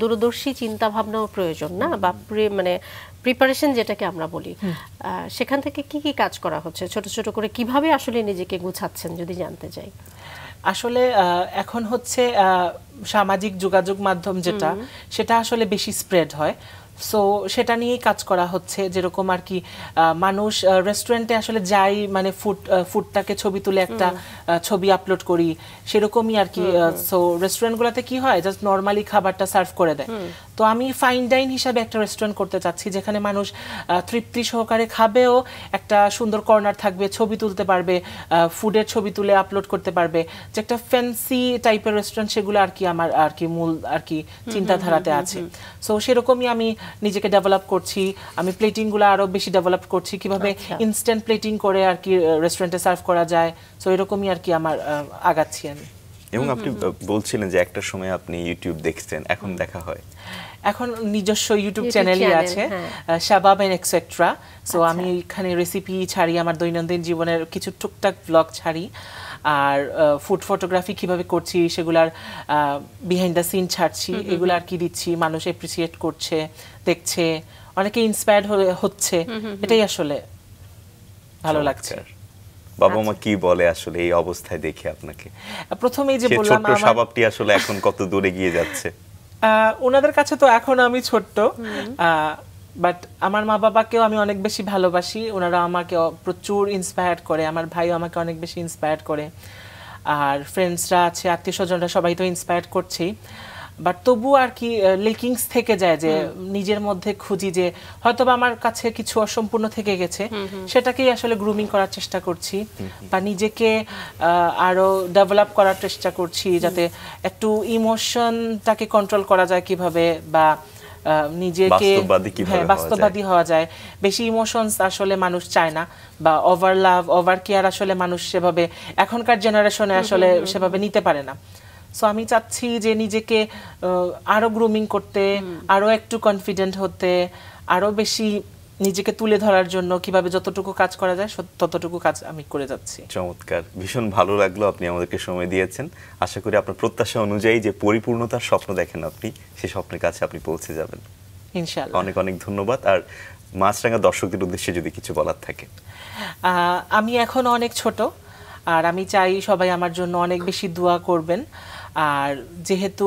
দূরদর্শী চিন্তা ভাবনাও প্রয়োজন, না? বা মানে প্রিপারেশন যেটাকে আমরা বলি, সেখান থেকে কি কি কাজ করা হচ্ছে? ছোট ছোট করে কিভাবে আসলে নিজেকে গুছাচ্ছেন যদি জানতে চাই।
আসলে এখন হচ্ছে সামাজিক যোগাযোগ মাধ্যম যেটা, সেটা আসলে বেশি স্প্রেড হয়। সো সেটা নিয়েই কাজ করা হচ্ছে। যেরকম আর কি মানুষ রেস্টুরেন্টে আসলে যাই, মানে ফুডটাকে ছবি তুলে একটা ছবি আপলোড করি, সেরকমই আর কি। সো রেস্টুরেন্টগুলোতে কি হয়, জাস্ট নর্মালি খাবারটা সার্ভ করে দেয়। তো আমি ফাইন ডাইন হিসাবে একটা রেস্টুরেন্ট করতে চাচ্ছি, যেখানে মানুষ তৃপ্তি সহকারে খাবেও, একটা সুন্দর কর্নার থাকবে, ছবি তুলতে পারবে, ফুডের ছবি তুলে আপলোড করতে পারবে। যে একটা ফ্যান্সি টাইপের রেস্টুরেন্ট, সেগুলো আর কি আমার আর কি মূল আর কি চিন্তাধারাতে আছে। সো সেরকমই আমি নিজেকে ডেভেলপ করছি। আমি প্লেটিংগুলো আরো বেশি ডেভেলপ করছি, কিভাবে ইনস্ট্যান্ট প্লেটিং করে আর কি রেস্টুরেন্টে সার্ভ করা যায়। সো এরকমই আর কি আমার আগাচ্ছি আমি।
এবং আপনি বলছিলেন যে একটা সময় আপনি ইউটিউব দেখতেন, এখন দেখা হয়?
এখন নিজস্ব ইউটিউব চ্যানেলই আছে, শাবাব এন্ড এক্সেট্রা। সো আমি এখানে রেসিপি ছাড়ি, আমার দৈনন্দিন জীবনের কিছু টুকটাক ব্লগ ছাড়ি, আর ফুড ফটোগ্রাফি কিভাবে করছি সেগুলার বিহাইন্ড দ্য সিন ছাড়ছি। এগুলো আর কি দিচ্ছি, মানুষ এপ্রিসিয়েট করছে, দেখছে, অনেকে ইন্সপায়ার্ড হচ্ছে। এটাই আসলে ভালো লাগছে।
বাবা মা কি বলে আসলে এই অবস্থায় দেখে আপনাকে?
প্রথমেই যে বললাম,
আমার শাবাবটি আসলে এখন কত দূরে গিয়ে যাচ্ছে?
ওনাদের কাছে তো এখন আমি ছোট্ট, বাট আমার মা বাবাকেও আমি অনেক বেশি ভালোবাসি। ওনারা আমাকে প্রচুর ইন্সপায়ার করে, আমার ভাইও আমাকে অনেক বেশি ইন্সপায়ার করে, আর ফ্রেন্ডসরা আছে, আত্মীয় স্বজনরা, সবাই তো ইন্সপায়ার করছেই। বাট তবু আর কি লেকিংস থেকে যায়, যে নিজের মধ্যে খুঁজি যে হয়তোবা আমার কাছে কিছু অসম্পূর্ণ থেকে গেছে, সেটাকেই আসলে গ্রুমিং করার চেষ্টা করছি, বা নিজেকে আরো ডেভেলপ করার চেষ্টা করছি, যাতে একটু ইমোশনটাকে কন্ট্রোল করা যায় কিভাবে, বা নিজেকে বাস্তববাদী হওয়া যায়। বেশি ইমোশনস আসলে মানুষ চায় না, বা ওভার লাভ, ওভার কেয়ার আসলে মানুষ সেভাবে এখনকার জেনারেশনে আসলে সেভাবে নিতে পারে না। সো আমি চাচ্ছি যে নিজেকে আরো গ্রুমিং করতে, আরো একটু কনফিডেন্ট হতে, আরো বেশি নিজেকে তুলে ধরার জন্য কিভাবে যতটুকু কাজ করা যায় ততটুকু কাজ আমি করে যাচ্ছি।
চমৎকার, ভীষণ ভালো লাগলো আপনি আমাদেরকে সময় দিয়েছেন। আশা করি আপনার প্রত্যাশা অনুযায়ী যে পরিপূর্ণতার স্বপ্ন দেখেন আপনি, সেই স্বপ্নের কাছে আপনি পৌঁছে যাবেন
ইনশাআল্লাহ।
অনেক অনেক ধন্যবাদ। আর মাছরাঙা দর্শকদের উদ্দেশ্যে যদি কিছু বলার থাকে?
আমি এখন অনেক ছোট, আর আমি চাই সবাই আমার জন্য অনেক বেশি দোয়া করবেন। আর যেহেতু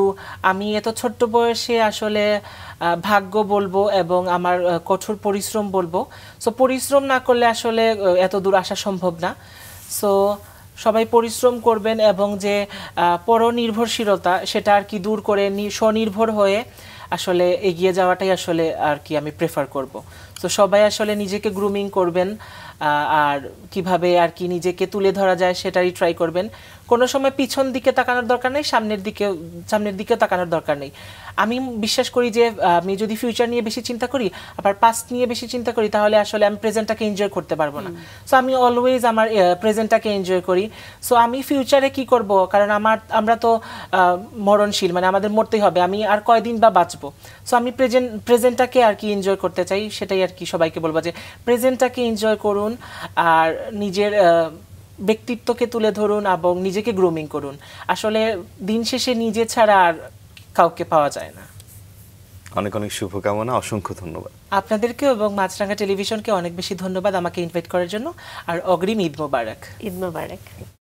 আমি এত ছোট্ট বয়সে আসলে ভাগ্য বলবো এবং আমার কঠোর পরিশ্রম বলবো, সো পরিশ্রম না করলে আসলে এত দূর আসা সম্ভব না। সো সবাই পরিশ্রম করবেন, এবং যে পরনির্ভরশীলতা সেটা আর কি দূর করে স্বনির্ভর হয়ে আসলে এগিয়ে যাওয়াটাই আসলে আর কি আমি প্রেফার করব। তো সবাই আসলে নিজেকে গ্রুমিং করবেন, আর কিভাবে আর কি নিজেকে তুলে ধরা যায় সেটাই ট্রাই করবেন। কোনো সময় পিছন দিকে তাকানোর দরকার নেই, সামনের দিকে তাকানোর দরকার নেই। আমি বিশ্বাস করি যে আমি যদি ফিউচার নিয়ে বেশি চিন্তা করি, আবার পাস্ট নিয়ে বেশি চিন্তা করি, তাহলে আসলে আমি প্রেজেন্টটাকে এনজয় করতে পারবো না। সো আমি অলওয়েজ আমার প্রেজেন্টটাকে এনজয় করি। সো আমি ফিউচারে কি করব, কারণ আমরা তো মরণশীল, মানে আমাদের মরতেই হবে, আমি আর কয়দিন বা বাঁচবো। সো আমি প্রেজেন্টটাকে আর কি এনজয় করতে চাই। সেটাই আর কি সবাইকে বলবো, যে প্রেজেন্টটাকে এনজয় করুন, আর নিজের ব্যক্তিত্বকে তুলে ধরুন, এবং নিজেকে গ্রুমিং করুন। আসলে দিন শেষে নিজে ছাড়া আর কাউকে পাওয়া যায় না।
অনেক অনেক শুভকামনা, অসংখ্য ধন্যবাদ
আপনাদেরকেও এবং মাছরাঙা টেলিভিশনকে অনেক বেশি ধন্যবাদ আমাকে ইনভাইট করার জন্য। আর অগ্রিম ঈদ মোবারক।
ঈদ মোবারক।